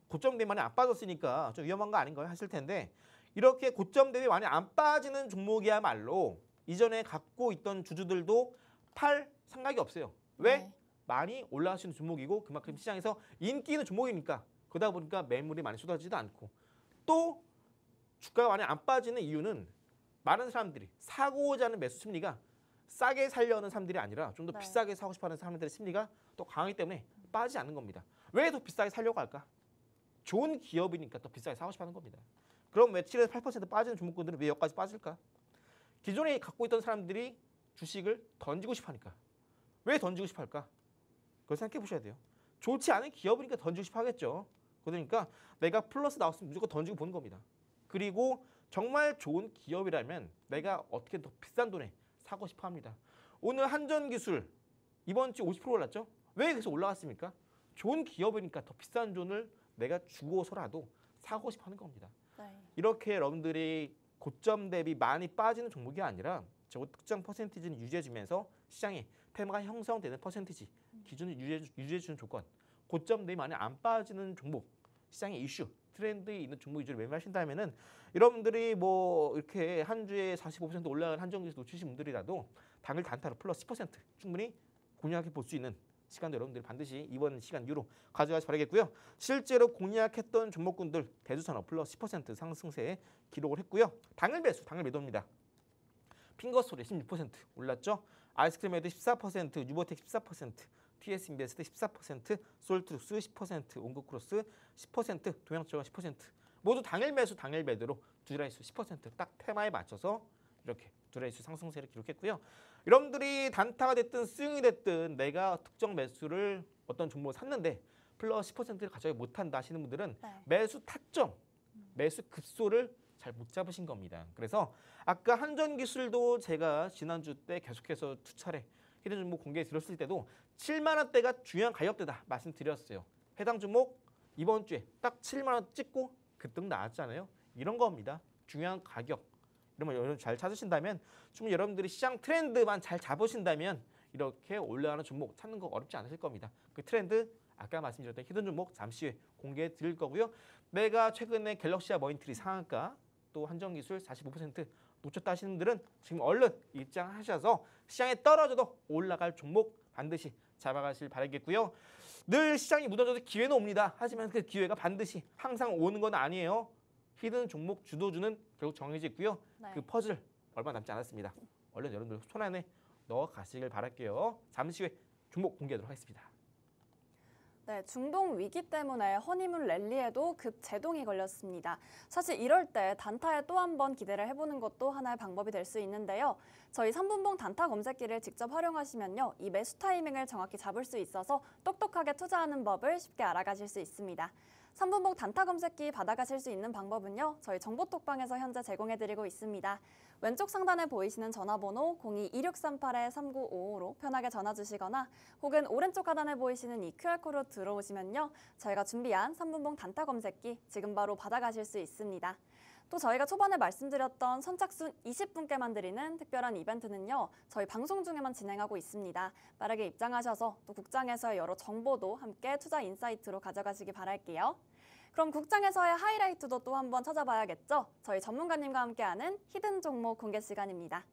고점 대비 많이 안 빠졌으니까 좀 위험한 거 아닌가요? 하실 텐데 이렇게 고점 대비 많이 안 빠지는 종목이야말로 이전에 갖고 있던 주주들도 팔 생각이 없어요. 왜? 네. 많이 올라가시는 종목이고 그만큼 시장에서 인기 있는 종목이니까 그러다 보니까 매물이 많이 쏟아지지도 않고 또 주가가 많이 안 빠지는 이유는 많은 사람들이 사고자 하는 매수 심리가 싸게 살려는 사람들이 아니라 좀 더 네. 비싸게 사고 싶어하는 사람들의 심리가 또 강하기 때문에 빠지지 않는 겁니다. 왜 더 비싸게 살려고 할까? 좋은 기업이니까 더 비싸게 사고 싶어하는 겁니다. 그럼 왜 7에서 8% 빠지는 종목군들은 왜 여기까지 빠질까? 기존에 갖고 있던 사람들이 주식을 던지고 싶어하니까. 왜 던지고 싶어할까? 그걸 생각해 보셔야 돼요. 좋지 않은 기업이니까 던지고 싶어하겠죠. 그러니까 내가 플러스 나왔으면 무조건 던지고 보는 겁니다. 그리고 정말 좋은 기업이라면 내가 어떻게 더 비싼 돈에 사고 싶어합니다. 오늘 한전기술 이번 주 50% 올랐죠? 왜 그래서 올라갔습니까? 좋은 기업이니까 더 비싼 돈을 내가 주고서라도 사고 싶어하는 겁니다. 네. 이렇게 여러분들이 고점 대비 많이 빠지는 종목이 아니라 적어도 특정 퍼센티지는 유지해주면서 시장에 테마가 형성되는 퍼센티지 기준을 유지해주는 조건, 고점 대비 많이 안 빠지는 종목, 시장의 이슈, 트렌드에 있는 종목 위주로 매매하신다면은 여러분들이 뭐 이렇게 한 주에 45% 올라간 한정기에서 놓치신 분들이라도 당일 단타로 플러스 10% 충분히 공략해 볼 수 있는 시간도 여러분들이 반드시 이번 시간 이후로 가져가시 바라겠고요. 실제로 공략했던 종목군들 대두산업 플러스 10% 상승세에 기록을 했고요. 당일 매수, 당일 매도입니다. 핑거스토리 16% 올랐죠. 아이스크림에도 14%, 유보텍 14%, TS 인베스트 14%, 솔트룩스 10%, 온고크로스 10%, 동양철강 10% 모두 당일 매수, 당일 매도로 두 자릿수 10%딱 테마에 맞춰서 이렇게 두 자릿수 상승세를 기록했고요. 여러분들이 단타가 됐든 스윙이 됐든 내가 특정 매수를 어떤 종목을 샀는데 플러스 10%를 가져가지 못한다 하시는 분들은 네. 매수 타점, 매수 급소를 잘 못 잡으신 겁니다. 그래서 아까 한전기술도 제가 지난주 때 계속해서 두 차례 히든 종목 공개해 드렸을 때도 7만 원대가 중요한 가격대다 말씀드렸어요. 해당 종목 이번 주에 딱 7만 원 찍고 급등 나왔잖아요. 이런 겁니다. 중요한 가격. 이런 거 여러분 잘 찾으신다면 충분히 여러분들이 시장 트렌드만 잘 잡으신다면 이렇게 올라가는 종목 찾는 거 어렵지 않으실 겁니다. 그 트렌드 아까 말씀드렸던 히든 종목 잠시 후에 공개해 드릴 거고요. 내가 최근에 갤럭시와 머인트리 상한가 또 한전기술 45% 놓쳤다 하시는 분들은 지금 얼른 입장하셔서 시장에 떨어져도 올라갈 종목 반드시 잡아가실 바라겠고요. 늘 시장이 무너져도 기회는 옵니다. 하지만 그 기회가 반드시 항상 오는 건 아니에요. 히든 종목 주도주는 결국 정해져 있고요. 네. 그 퍼즐 얼마 남지 않았습니다. 얼른 여러분들 손 안에 넣어 가시길 바랄게요. 잠시 후에 종목 공개하도록 하겠습니다. 네, 중동 위기 때문에 허니문 랠리에도 급 제동이 걸렸습니다. 사실 이럴 때 단타에 또 한 번 기대를 해보는 것도 하나의 방법이 될 수 있는데요. 저희 3분봉 단타 검색기를 직접 활용하시면요. 이 매수 타이밍을 정확히 잡을 수 있어서 똑똑하게 투자하는 법을 쉽게 알아가실 수 있습니다. 3분봉 단타 검색기 받아가실 수 있는 방법은요. 저희 정보톡방에서 현재 제공해드리고 있습니다. 왼쪽 상단에 보이시는 전화번호 02-2638-3955로 편하게 전화 주시거나 혹은 오른쪽 하단에 보이시는 이 QR코드로 들어오시면요. 저희가 준비한 3분봉 단타 검색기 지금 바로 받아가실 수 있습니다. 또 저희가 초반에 말씀드렸던 선착순 20분께만 드리는 특별한 이벤트는요. 저희 방송 중에만 진행하고 있습니다. 빠르게 입장하셔서 또 국장에서의 여러 정보도 함께 투자 인사이트로 가져가시기 바랄게요. 그럼 국장에서의 하이라이트도 또 한번 찾아봐야겠죠? 저희 전문가님과 함께하는 히든 종목 공개 시간입니다.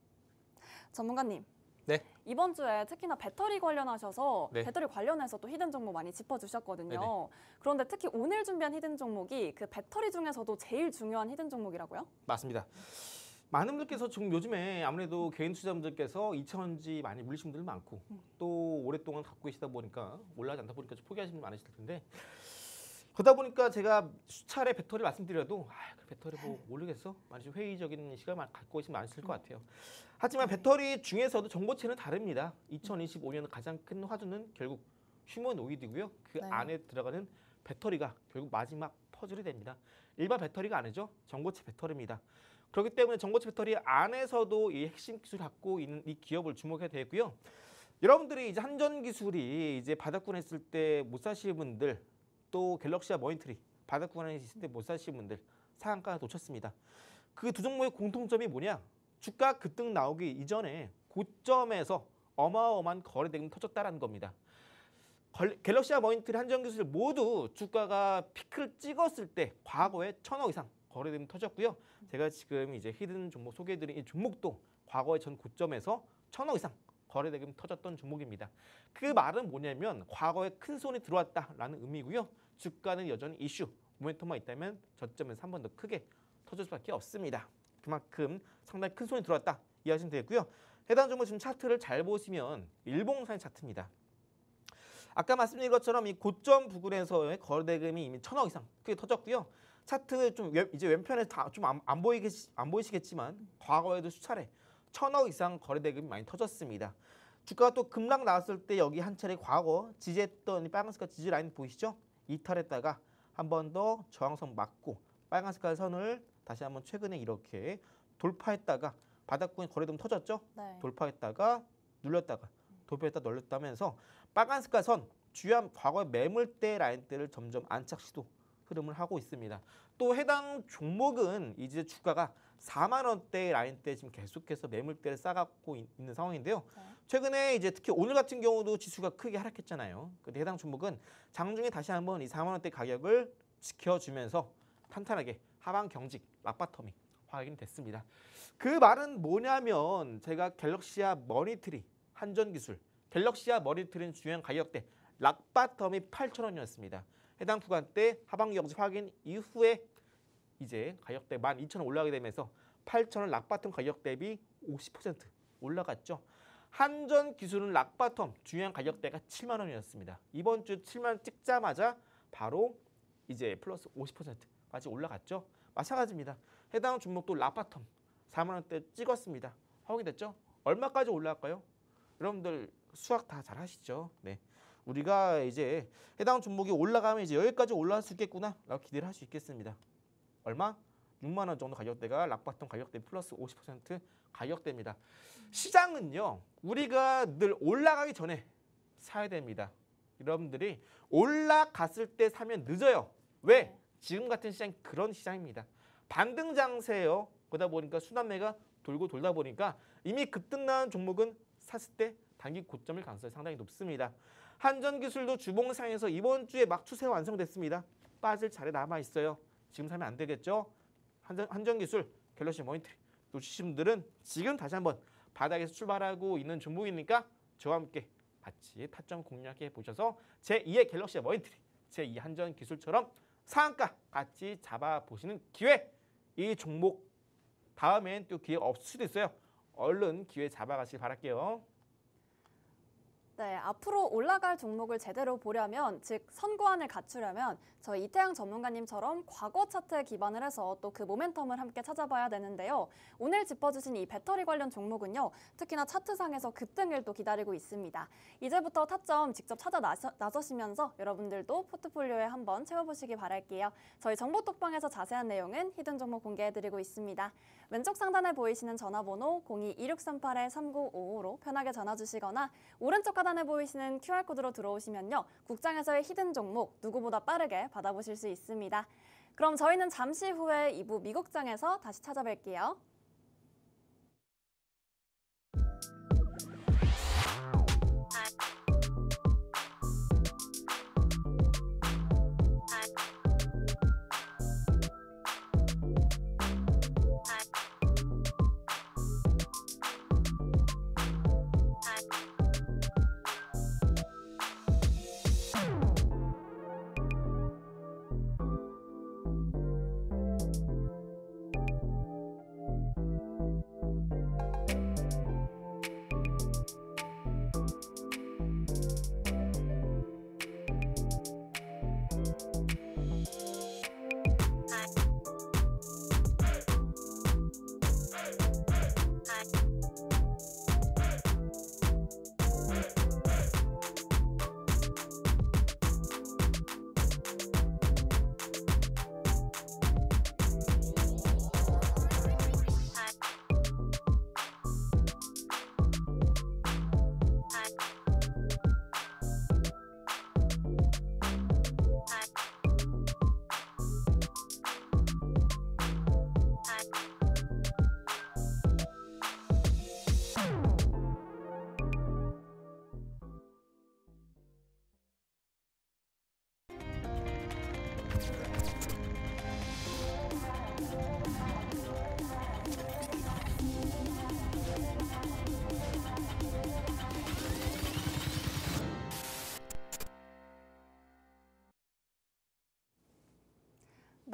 전문가님. 네. 이번 주에 특히나 배터리 관련하셔서 네. 배터리 관련해서 또 히든 종목 많이 짚어주셨거든요. 네네. 그런데 특히 오늘 준비한 히든 종목이 그 배터리 중에서도 제일 중요한 히든 종목이라고요? 맞습니다. 많은 분들께서 지금 요즘에 아무래도 개인 투자자분들께서 2,000원지 많이 물리신 분들 많고 또 오랫동안 갖고 계시다 보니까 올라가지 않다 보니까 좀 포기하시는 분 많으실 텐데 그러다 보니까 제가 수차례 배터리 말씀드려도 그 배터리 뭐 모르겠어? 많이 좀 회의적인 시간을 갖고 계시면 많으실 것 같아요. 하지만 배터리 중에서도 전고체는 다릅니다. 2025년 가장 큰 화두는 결국 휴머노이드고요. 그 네. 안에 들어가는 배터리가 결국 마지막 퍼즐이 됩니다. 일반 배터리가 아니죠. 전고체 배터리입니다. 그렇기 때문에 전고체 배터리 안에서도 이 핵심 기술을 갖고 있는 이 기업을 주목해야 되고요. 여러분들이 이제 한전 기술이 이제 바닥권에 있을 때 못 사시는 분들, 또 갤럭시와 머니터리 바닥권에 있을 때 못 사시는 분들 상한가 놓쳤습니다. 그 두 종목의 공통점이 뭐냐? 주가 급등 나오기 이전에 고점에서 어마어마한 거래 대금이 터졌다라는 겁니다. 갤럭시와 머니터리, 한전기술 모두 주가가 피크를 찍었을 때 과거에 1,000억 이상 거래 대금이 터졌고요. 제가 지금 이제 히든 종목 소개해드린 이 종목도 과거의 전 고점에서 1,000억 이상 거래 대금이 터졌던 종목입니다. 그 말은 뭐냐면 과거에 큰 손이 들어왔다라는 의미고요. 주가는 여전히 이슈, 모멘텀만 있다면 저점에서 한 번 더 크게 터질 수밖에 없습니다. 그만큼 상당히 큰 손이 들어왔다 이해하시면 되고요. 해당 종목 지금 차트를 잘 보시면 일봉상의 차트입니다. 아까 말씀드린 것처럼 이 고점 부근에서의 거래 대금이 이미 1,000억 이상 크게 터졌고요. 차트 좀 이제 왼편에 다 좀 안 보이시겠지만 과거에도 수차례 1,000억 이상 거래 대금이 많이 터졌습니다. 주가가 또 급락 나왔을 때 여기 한 차례 과거 지지했던 이 빨간색깔 지지 라인 보이시죠? 이탈했다가 한 번 더 저항선 맞고 빨간색깔 선을 다시 한번 최근에 이렇게 돌파했다가 바닥권에 거래 대금 터졌죠? 네. 돌파했다가 눌렸다가 돌파했다 눌렸다면서 빨간색깔 선 주요한 과거의 매물대 라인대를 점점 안착 시도 흐름을 하고 있습니다. 또 해당 종목은 이제 주가가 4만 원대 라인대 지금 계속해서 매물대를 쌓아갖고 있는 상황인데요. 네. 최근에 이제 특히 오늘 같은 경우도 지수가 크게 하락했잖아요. 근데 해당 종목은 장중에 다시 한번 이 4만 원대 가격을 지켜주면서 탄탄하게 하방 경직 락바텀이 확인됐습니다. 그 말은 뭐냐면 제가 갤럭시와 머니터리, 한전기술, 갤럭시와 머니터리는 주요한 가격대 락바텀이 8,000원이었습니다. 해당 구간대 하방 경직 확인 이후에 이제 가격대 12,000원 올라가게 되면서 8,000원 락바텀 가격 대비 50% 올라갔죠. 한전기술은 락바텀 주요한 가격대가 7만 원이었습니다. 이번 주 7만 원 찍자마자 바로 이제 플러스 50%까지 올라갔죠. 마찬가지입니다. 해당 종목도 락바텀 4만 원대 찍었습니다. 확인됐죠? 얼마까지 올라갈까요? 여러분들 수학 다 잘 하시죠? 네. 우리가 이제 해당 종목이 올라가면 이제 여기까지 올라갈 수 있겠구나라고 기대를 할 수 있겠습니다. 얼마? 6만 원 정도 가격대가 락바텀 가격대 플러스 50% 가격대입니다. 시장은요, 우리가 늘 올라가기 전에 사야 됩니다. 여러분들이 올라갔을 때 사면 늦어요. 왜? 지금 같은 시장이 그런 시장입니다. 반등 장세예요. 그러다 보니까 순환매가 돌고 돌다 보니까 이미 급등 나온 종목은 샀을 때 단기 고점일 가능성이 상당히 높습니다. 한전기술도 주봉상에서 이번 주에 막 추세가 완성됐습니다. 빠질 자리 남아 있어요. 지금 사면 안 되겠죠? 한전기술, 갤럭시 머니터리 놓치신 분들은 지금 다시 한번 바닥에서 출발하고 있는 종목이니까 저와 함께 같이 타점 공략해 보셔서 제2의 갤럭시 머니터리, 제2 한전기술처럼 상한가 같이 잡아보시는 기회. 이 종목 다음엔 또 기회 없을 수도 있어요. 얼른 기회 잡아가시길 바랄게요. 네, 앞으로 올라갈 종목을 제대로 보려면, 즉 선구안을 갖추려면 저희 이태양 전문가님처럼 과거 차트에 기반을 해서 또 그 모멘텀을 함께 찾아봐야 되는데요. 오늘 짚어주신 이 배터리 관련 종목은요, 특히나 차트상에서 급등을 또 기다리고 있습니다. 이제부터 타점 직접 찾아 나서시면서 여러분들도 포트폴리오에 한번 채워보시기 바랄게요. 저희 정보톡방에서 자세한 내용은 히든 종목 공개해드리고 있습니다. 왼쪽 상단에 보이시는 전화번호 02-2638-3955로 편하게 전화 주시거나 오른쪽 하단에 보이시는 QR코드로 들어오시면요. 국장에서의 히든 종목 누구보다 빠르게 받아보실 수 있습니다. 그럼 저희는 잠시 후에 2부 미국장에서 다시 찾아뵐게요.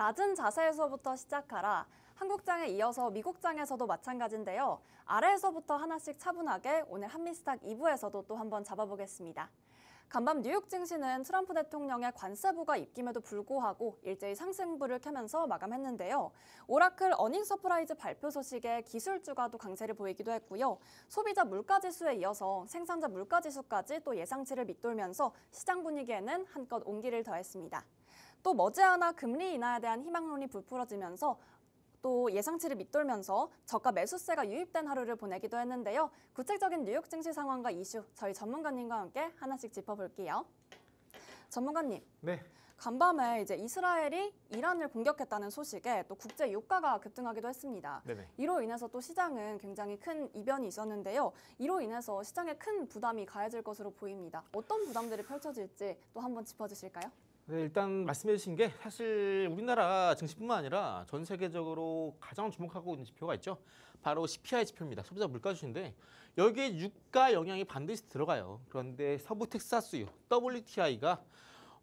낮은 자세에서부터 시작하라. 한국장에 이어서 미국장에서도 마찬가지인데요. 아래에서부터 하나씩 차분하게 오늘 한미스탁 2부에서도 또 한번 잡아보겠습니다. 간밤 뉴욕 증시는 트럼프 대통령의 관세부가 입김에도 불구하고 일제히 상승부를 켜면서 마감했는데요. 오라클 어닝 서프라이즈 발표 소식에 기술주가 또 강세를 보이기도 했고요. 소비자 물가지수에 이어서 생산자 물가지수까지 또 예상치를 밑돌면서 시장 분위기에는 한껏 온기를 더했습니다. 또 머지않아 금리 인하에 대한 희망론이 부풀어지면서 또 예상치를 밑돌면서 저가 매수세가 유입된 하루를 보내기도 했는데요. 구체적인 뉴욕 증시 상황과 이슈 저희 전문가님과 함께 하나씩 짚어볼게요. 전문가님. 네. 간밤에 이제 이스라엘이 이란을 공격했다는 소식에 또 국제 유가가 급등하기도 했습니다. 네네. 이로 인해서 또 시장은 굉장히 큰 이변이 있었는데요. 이로 인해서 시장에 큰 부담이 가해질 것으로 보입니다. 어떤 부담들이 펼쳐질지 또 한번 짚어주실까요? 네, 일단 말씀해 주신 게 사실 우리나라 증시뿐만 아니라 전 세계적으로 가장 주목하고 있는 지표가 있죠. 바로 CPI 지표입니다. 소비자 물가지수인데 여기에 유가 영향이 반드시 들어가요. 그런데 서부 텍사스유 WTI가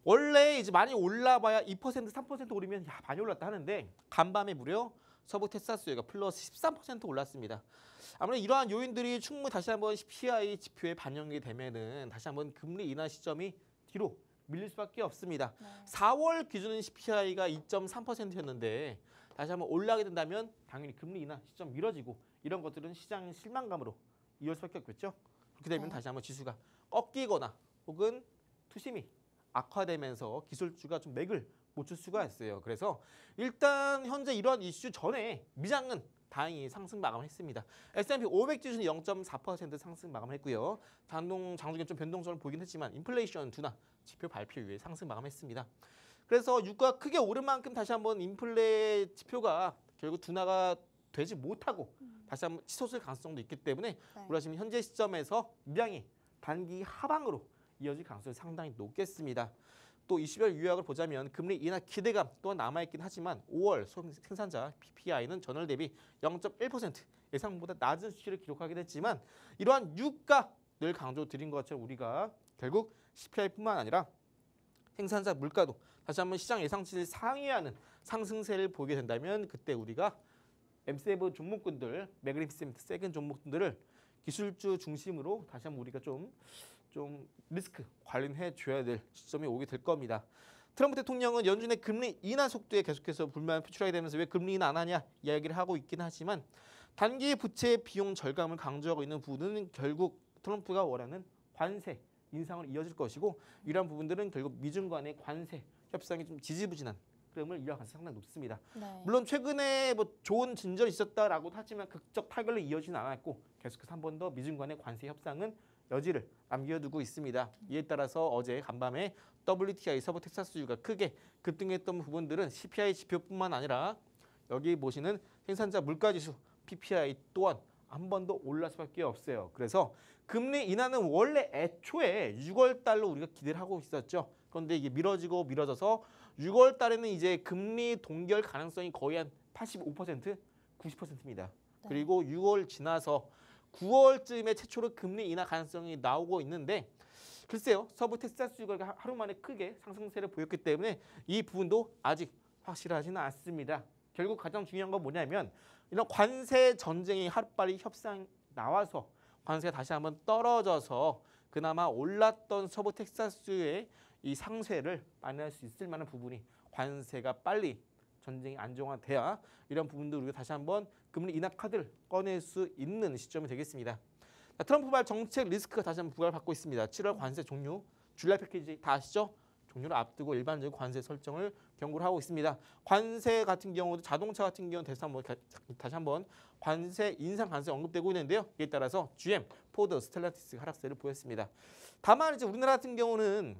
원래 이제 많이 올라봐야 2% 3% 오르면 야 많이 올랐다 하는데 간밤에 무려 서부 텍사스유가 플러스 13% 올랐습니다. 아무래도 이러한 요인들이 충분히 다시 한번 CPI 지표에 반영이 되면은 다시 한번 금리 인하 시점이 뒤로 밀릴 수밖에 없습니다. 네. 4월 기준 CPI가 2.3%였는데 다시 한번 올라가게 된다면 당연히 금리 인하 시점 미뤄지고 이런 것들은 시장 실망감으로 이어질 수밖에 없겠죠. 그렇게 되면 네. 다시 한번 지수가 꺾이거나 혹은 투심이 악화되면서 기술주가 좀 맥을 못 줄 수가 있어요. 그래서 일단 현재 이러한 이슈 전에 미장은 다행히 상승 마감을 했습니다. S&P 500 지수는 0.4% 상승 마감을 했고요. 장중에 좀 변동성을 보이긴 했지만 인플레이션 둔화 지표 발표 이후에 상승 마감했습니다. 그래서 유가가 크게 오른 만큼 다시 한번 인플레 지표가 결국 둔화가 되지 못하고 다시 한번 치솟을 가능성도 있기 때문에 네. 우리가 지금 현재 시점에서 미장이 단기 하방으로 이어질 가능성이 상당히 높겠습니다. 또 이슈별 요약을 보자면 금리 인하 기대감 또한 남아있긴 하지만 5월 생산자 PPI는 전월 대비 0.1% 예상보다 낮은 수치를 기록하긴 했지만 이러한 유가 늘 강조드린 것처럼 우리가 결국 CPI뿐만 아니라 생산자 물가도 다시 한번 시장 예상치를 상회하는 상승세를 보게 된다면 그때 우리가 M7 종목군들, 매그니피센트 세건 종목군들을 기술주 중심으로 다시 한번 우리가 좀 리스크 관리해 줘야 될 시점이 오게 될 겁니다. 트럼프 대통령은 연준의 금리 인하 속도에 계속해서 불만을 표출하게 되면서 왜 금리 인하 안 하냐 이야기를 하고 있긴 하지만 단기 부채 비용 절감을 강조하고 있는 부분은 결국 트럼프가 원하는 관세 인상으로 이어질 것이고 이러한 부분들은 결국 미중 간의 관세 협상이 좀 지지부진한 흐름을 이어갈 가능성이 상당히 높습니다. 네. 물론 최근에 뭐 좋은 진전이 있었다라고 하지만 극적 타결로 이어지는 않았고 계속해서 한 번 더 미중 간의 관세 협상은 여지를 남겨두고 있습니다. 이에 따라서 어제 간밤에 WTI 서부 텍사스유가 크게 급등했던 부분들은 CPI 지표뿐만 아니라 여기 보시는 생산자 물가지수 PPI 또한 한 번 더 올랐을 수밖에 없어요. 그래서 금리 인하는 원래 애초에 6월 달로 우리가 기대를 하고 있었죠. 그런데 이게 미뤄져서 6월 달에는 이제 금리 동결 가능성이 거의 한 85%, 90%입니다. 네. 그리고 6월 지나서 9월쯤에 최초로 금리 인하 가능성이 나오고 있는데 글쎄요. 서부 텍사스주가 하루 만에 크게 상승세를 보였기 때문에 이 부분도 아직 확실하지는 않습니다. 결국 가장 중요한 건 뭐냐면 이런 관세 전쟁이 하루빨리 협상 나와서 관세가 다시 한번 떨어져서 그나마 올랐던 서부 텍사스의 이 상세를 만날 수 있을 만한 부분이 관세가 빨리 전쟁이 안정화돼야 이런 부분도 우리가 다시 한번 금리 인하 카드를 꺼낼 수 있는 시점이 되겠습니다. 자, 트럼프 발 정책 리스크가 다시 한번 부각을 받고 있습니다. 7월 관세 종료, 줄라이 패키지 다 아시죠? 종료를 앞두고 일반적인 관세 설정을 경고를 하고 있습니다. 관세 같은 경우도 자동차 같은 경우는 다시 한번 관세 인상 가능성이 언급되고 있는데요. 이에 따라서 GM, 포드, 스텔란티스 하락세를 보였습니다. 다만 이제 우리나라 같은 경우는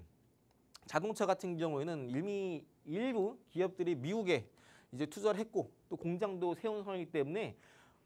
자동차 같은 경우에는 이미 일부 기업들이 미국에 이제 투자를 했고 또 공장도 세운 상황이기 때문에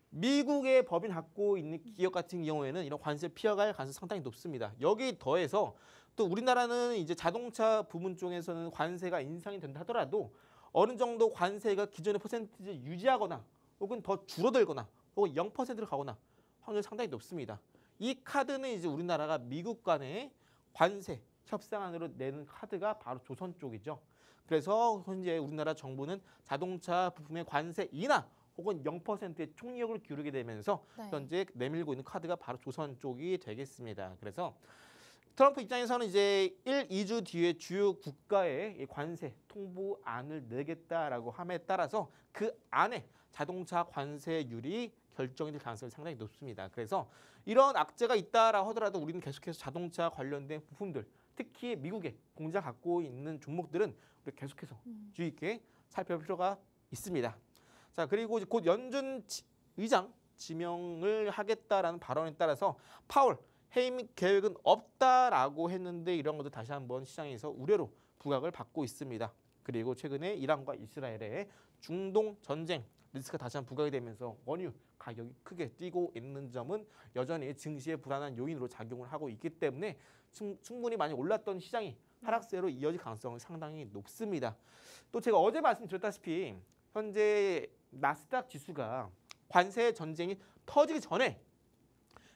미국의 법인 갖고 있는 기업 같은 경우에는 이런 관세를 피해갈 가능성이 상당히 높습니다. 여기 더해서 또 우리나라는 이제 자동차 부문 쪽에서는 관세가 인상이 된다 하더라도 어느 정도 관세가 기존의 퍼센티지를 유지하거나 혹은 더 줄어들거나 혹은 0%로 가거나 확률이 상당히 높습니다. 이 카드는 이제 우리나라가 미국 간의 관세 협상안으로 내는 카드가 바로 조선 쪽이죠. 그래서 현재 우리나라 정부는 자동차 부품의 관세 인하 혹은 0%의 총력을 기울이게 되면서 네. 현재 내밀고 있는 카드가 바로 조선 쪽이 되겠습니다. 그래서 트럼프 입장에서는 이제 1, 2주 뒤에 주요 국가에 이 관세 통보안을 내겠다라고 함에 따라서 그 안에 자동차 관세율이 결정이 될 가능성이 상당히 높습니다. 그래서 이런 악재가 있다라고 하더라도 우리는 계속해서 자동차 관련된 부품들, 특히 미국에 공장 갖고 있는 종목들은 우리 계속해서 주의 있게 살펴볼 필요가 있습니다. 자, 그리고 이제 곧 연준 의장 지명을 하겠다라는 발언에 따라서 파월 해임 계획은 없다라고 했는데 이런 것도 다시 한번 시장에서 우려로 부각을 받고 있습니다. 그리고 최근에 이란과 이스라엘의 중동 전쟁 리스크가 다시 한번 부각이 되면서 원유 가격이 크게 뛰고 있는 점은 여전히 증시의 불안한 요인으로 작용을 하고 있기 때문에 충분히 많이 올랐던 시장이 하락세로 이어질 가능성이 상당히 높습니다. 또 제가 어제 말씀드렸다시피 현재 나스닥 지수가 관세 전쟁이 터지기 전에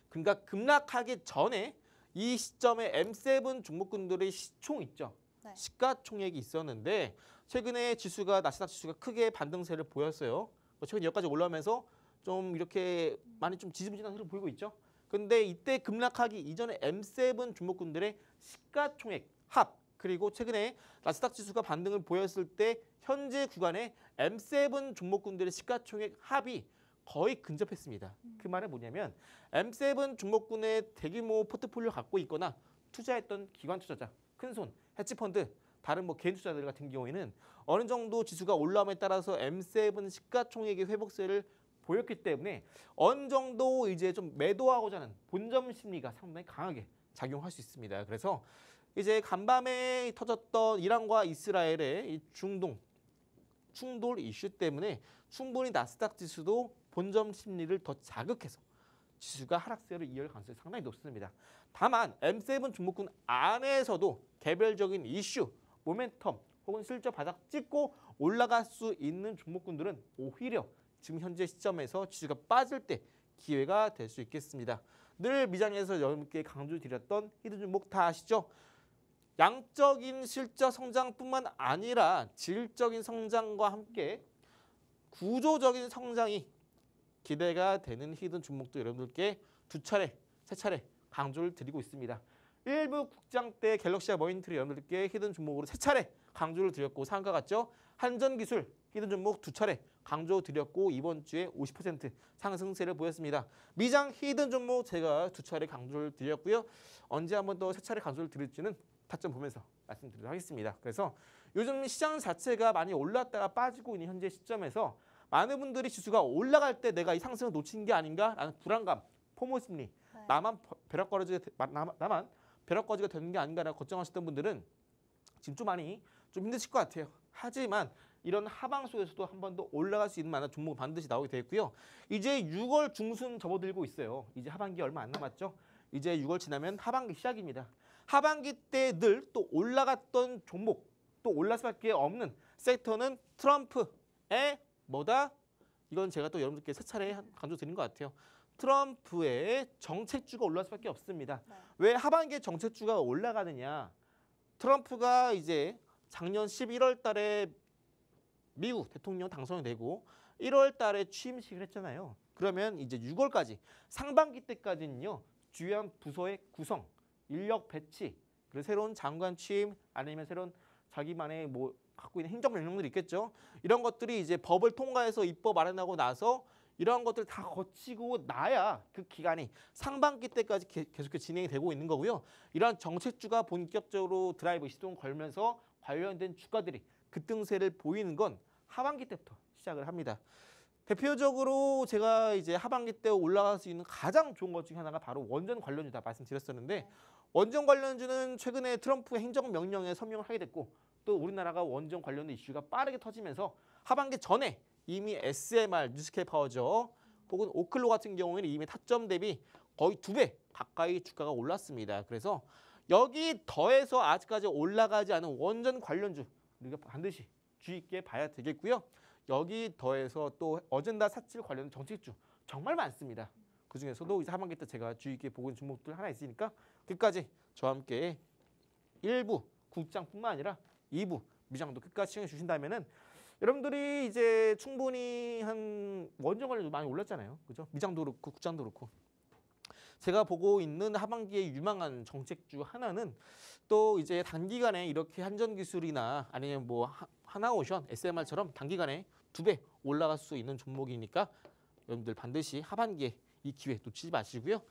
그러니까 급락하기 전에 이 시점에 M7 종목군들의 시총 있죠. 네. 시가총액이 있었는데 최근에 지수가 나스닥 지수가 크게 반등세를 보였어요. 최근 여기까지 올라오면서 좀 이렇게 많이 좀 지지부진한 흐름 보이고 있죠. 근데 이때 급락하기 이전에 M7 종목군들의 시가총액 합 그리고 최근에 나스닥 지수가 반등을 보였을 때 현재 구간에 M7 종목군들의 시가총액 합이 거의 근접했습니다. 그 말은 뭐냐면 M7 종목군의 대규모 포트폴리오 갖고 있거나 투자했던 기관 투자자, 큰손, 헤지펀드, 다른 뭐 개인 투자자들 같은 경우에는 어느 정도 지수가 올라옴에 따라서 M7 시가총액의 회복세를 보였기 때문에 어느 정도 이제 좀 매도하고자 하는 본점 심리가 상당히 강하게 작용할 수 있습니다. 그래서 이제 간밤에 터졌던 이란과 이스라엘의 이 중동 충돌 이슈 때문에 충분히 나스닥 지수도 본점 심리를 더 자극해서 지수가 하락세로 이어질 가능성이 상당히 높습니다. 다만 M7 종목군 안에서도 개별적인 이슈, 모멘텀 혹은 실적 바닥 찍고 올라갈 수 있는 종목군들은 오히려 지금 현재 시점에서 지수가 빠질 때 기회가 될 수 있겠습니다. 늘 미장에서 여러분께 강조드렸던 히든 종목 다 아시죠? 양적인 실적 성장뿐만 아니라 질적인 성장과 함께 구조적인 성장이 기대가 되는 히든 종목도 여러분들께 세 차례 강조를 드리고 있습니다. 일부 국장 때 갤럭시와 머니터리 여러분들께 히든 종목으로 3차례 강조를 드렸고 상한가 같죠? 한전기술 히든 종목 2차례 강조 드렸고 이번 주에 50% 상승세를 보였습니다. 미장 히든 종목 제가 2차례 강조를 드렸고요. 언제 한번 더 3차례 강조를 드릴지는 타점 보면서 말씀드리도록 하겠습니다. 그래서 요즘 시장 자체가 많이 올랐다가 빠지고 있는 현재 시점에서 많은 분들이 지수가 올라갈 때 내가 이 상승을 놓친 게 아닌가라는 불안감, 포모 심리, 네. 나만 벼락거지가 되는 게 아닌가라고 걱정하셨던 분들은 지금 좀 많이 좀 힘드실 것 같아요. 하지만 이런 하방수에서도 한 번 더 올라갈 수 있는 만한 종목은 반드시 나오게 되겠고요. 이제 6월 중순 접어들고 있어요. 이제 하반기 얼마 안 남았죠. 이제 6월 지나면 하반기 시작입니다. 하반기 때 늘 또 올라갔던 종목, 또 올랐을 수밖에 없는 섹터는 트럼프의 뭐다? 이건 제가 또 여러분들께 3차례 강조드린 것 같아요. 트럼프의 정책주가 올라갈 수밖에 없습니다. 네. 왜 하반기에 정책주가 올라가느냐? 트럼프가 이제 작년 11월 달에 미국 대통령 당선이 되고 1월 달에 취임식을 했잖아요. 그러면 이제 6월까지 상반기 때까지는요. 주요한 부서의 구성, 인력 배치, 그리고 새로운 장관 취임 아니면 새로운 자기만의 뭐 갖고 있는 행정 명령들이 있겠죠. 이런 것들이 이제 법을 통과해서 입법 마련하고 나서 이러한 것들 다 거치고 나야 그 기간이 상반기 때까지 계속해서 진행이 되고 있는 거고요. 이러한 정책주가 본격적으로 드라이브 시동 걸면서 관련된 주가들이 급등세를 보이는 건 하반기 때부터 시작을 합니다. 대표적으로 제가 이제 하반기 때 올라갈 수 있는 가장 좋은 것 중에 하나가 바로 원전 관련주다 말씀드렸었는데 네. 원전 관련주는 최근에 트럼프 행정명령에 서명을 하게 됐고 또 우리나라가 원전 관련된 이슈가 빠르게 터지면서 하반기 전에 이미 SMR, 뉴스케이 파워죠. 혹은 오클로 같은 경우에는 이미 타점 대비 거의 2배 가까이 주가가 올랐습니다. 그래서 여기 더해서 아직까지 올라가지 않은 원전 관련주 우리가 반드시 주의 있게 봐야 되겠고요. 여기 더해서 또 어젠다 47 관련 정책주 정말 많습니다. 그중에서도 이제 하반기 때 제가 주의 있게 보고 있는 종목들 하나 있으니까 끝까지 저와 함께 1부 국장뿐만 아니라 2부 미장도 끝까지 시청해 주신다면은 여러분들이 이제 충분히 한 원정 관리도 많이 올랐잖아요. 그죠? 미장도 그렇고 국장도 그렇고. 제가 보고 있는 하반기에 유망한 정책 중 하나는 또 이제 단기간에 이렇게 한전 기술이나 아니면 뭐 하나오션, SMR처럼 단기간에 2배 올라갈 수 있는 종목이니까 여러분들 반드시 하반기에 이 기회 놓치지 마시고요.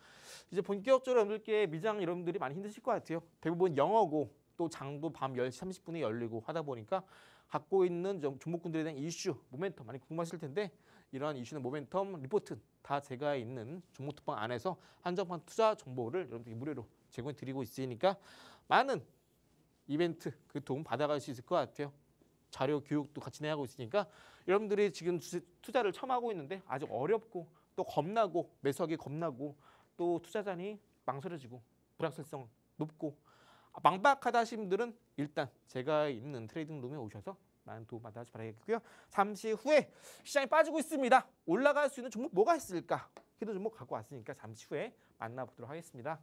이제 본격적으로 여러분들께 미장 여러분들이 많이 힘드실 것 같아요. 대부분 영어고 또 장도 밤 10시 30분에 열리고 하다 보니까 갖고 있는 종목군들에 대한 이슈, 모멘텀 많이 궁금하실 텐데 이러한 이슈는 모멘텀, 리포트 다 제가 있는 종목특방 안에서 한정판 투자 정보를 여러분들께 무료로 제공해 드리고 있으니까 많은 이벤트 그 도움 받아갈 수 있을 것 같아요. 자료 교육도 같이 진행하고 있으니까 여러분들이 지금 투자를 처음 하고 있는데 아주 어렵고 또 겁나고 매수하기 겁나고 또 투자자니 망설여지고 불확실성 높고 막박하다 하신 분들은 일단 제가 있는 트레이딩 룸에 오셔서 많은 도움 받아가지 바라겠고요. 잠시 후에 시장이 빠지고 있습니다. 올라갈 수 있는 종목 뭐가 있을까? 히든 종목 갖고 왔으니까 잠시 후에 만나보도록 하겠습니다.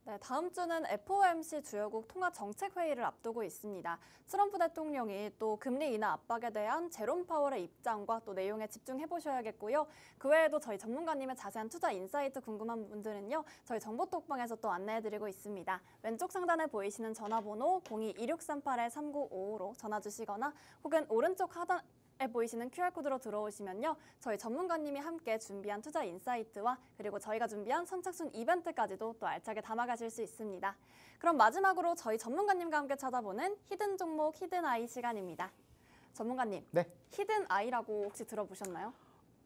네, 다음 주는 FOMC 주요국 통화정책회의를 앞두고 있습니다. 트럼프 대통령이 또 금리 인하 압박에 대한 제롬 파월의 입장과 또 내용에 집중해 보셔야겠고요. 그 외에도 저희 전문가님의 자세한 투자 인사이트 궁금한 분들은요. 저희 정보톡방에서 또 안내해드리고 있습니다. 왼쪽 상단에 보이시는 전화번호 02-2638-3955로 전화 주시거나 혹은 오른쪽 하단에 보이시는 QR코드로 들어오시면요. 저희 전문가님이 함께 준비한 투자 인사이트와 그리고 저희가 준비한 선착순 이벤트까지도 또 알차게 담아가실 수 있습니다. 그럼 마지막으로 저희 전문가님과 함께 찾아보는 히든 종목 히든 아이 시간입니다. 전문가님, 네. 히든 아이라고 혹시 들어보셨나요?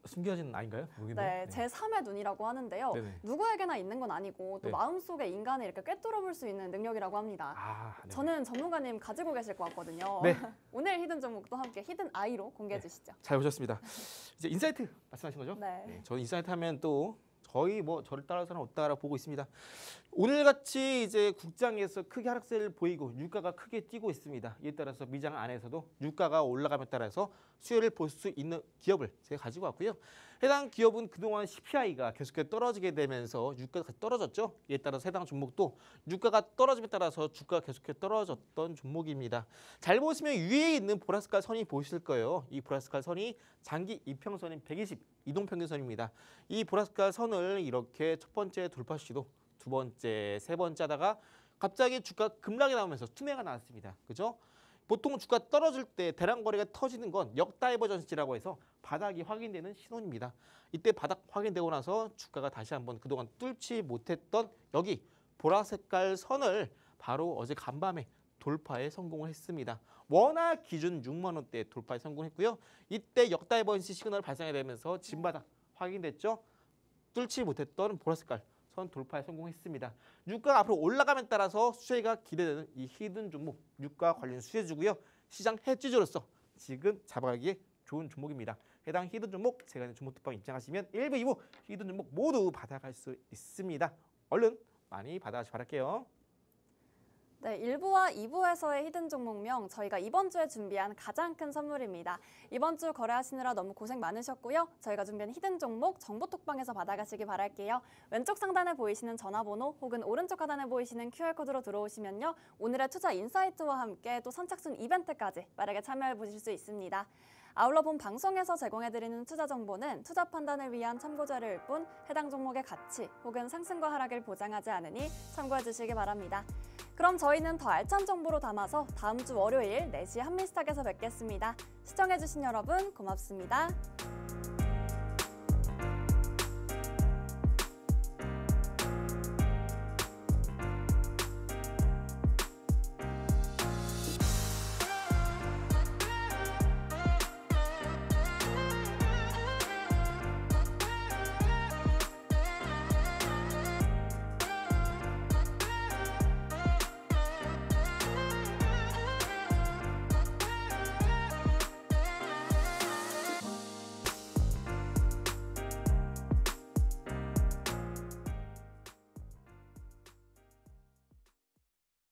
숨겨진 아인가요? 네, 제3의 눈이라고 하는데요. 네네. 누구에게나 있는 건 아니고 또 네. 마음속에 인간을 이렇게 꿰뚫어 볼 수 있는 능력이라고 합니다. 아, 네. 저는 전문가님 가지고 계실 것 같거든요. 네. 오늘 히든 종목도 함께 히든 아이로 공개해 주시죠. 잘 보셨습니다. 이제 인사이트 말씀하신 거죠? 네. 저는 인사이트 하면 또 거의 뭐 저를 따라서는 없다라 보고 있습니다. 오늘같이 이제 국장에서 크게 하락세를 보이고 유가가 크게 뛰고 있습니다. 이에 따라서 미장 안에서도 유가가 올라감에 따라서 수혜를 볼 수 있는 기업을 제가 가지고 왔고요. 해당 기업은 그동안 CPI가 계속해서 떨어지게 되면서 유가가 떨어졌죠. 이에 따라서 해당 종목도 유가가 떨어짐에 따라서 주가가 계속해서 떨어졌던 종목입니다. 잘 보시면 위에 있는 보라색깔 선이 보이실 거예요. 이 보라색깔 선이 장기 이평선인 120 이동평균선입니다. 이 보라색깔 선을 이렇게 첫 번째 돌파 시도, 두 번째, 세 번째 하다가 갑자기 주가 급락이 나오면서 투매가 나왔습니다. 그죠? 보통 주가 떨어질 때 대량거래가 터지는 건 역다이버전시라고 해서 바닥이 확인되는 신호입니다. 이때 바닥 확인되고 나서 주가가 다시 한번 그동안 뚫지 못했던 여기 보라색깔 선을 바로 어제 간밤에 돌파에 성공을 했습니다. 워낙 기준 6만 원대 돌파에 성공했고요. 이때 역다이버전시 시그널 발생이 되면서 진바닥 확인됐죠. 뚫지 못했던 보라색깔 선 돌파에 성공했습니다. 유가가 앞으로 올라감에 따라서 수혜가 기대되는 이 히든 종목, 유가 관련 수혜주고요. 시장 해지주로서 지금 잡아가기에 좋은 종목입니다. 해당 히든 종목 제가 종목 특방 입장하시면 1부, 2부 히든 종목 모두 받아갈 수 있습니다. 얼른 많이 받아가시 바랄게요. 네, 1부와 2부에서의 히든 종목명 저희가 이번 주에 준비한 가장 큰 선물입니다. 이번 주 거래하시느라 너무 고생 많으셨고요. 저희가 준비한 히든 종목 정보톡방에서 받아가시기 바랄게요. 왼쪽 상단에 보이시는 전화번호 혹은 오른쪽 하단에 보이시는 QR코드로 들어오시면요. 오늘의 투자 인사이트와 함께 또 선착순 이벤트까지 빠르게 참여해 보실 수 있습니다. 아울러 본 방송에서 제공해드리는 투자 정보는 투자 판단을 위한 참고자료일 뿐 해당 종목의 가치 혹은 상승과 하락을 보장하지 않으니 참고해 주시기 바랍니다. 그럼 저희는 더 알찬 정보로 담아서 다음 주 월요일 4시 한민스탁에서 뵙겠습니다. 시청해주신 여러분 고맙습니다.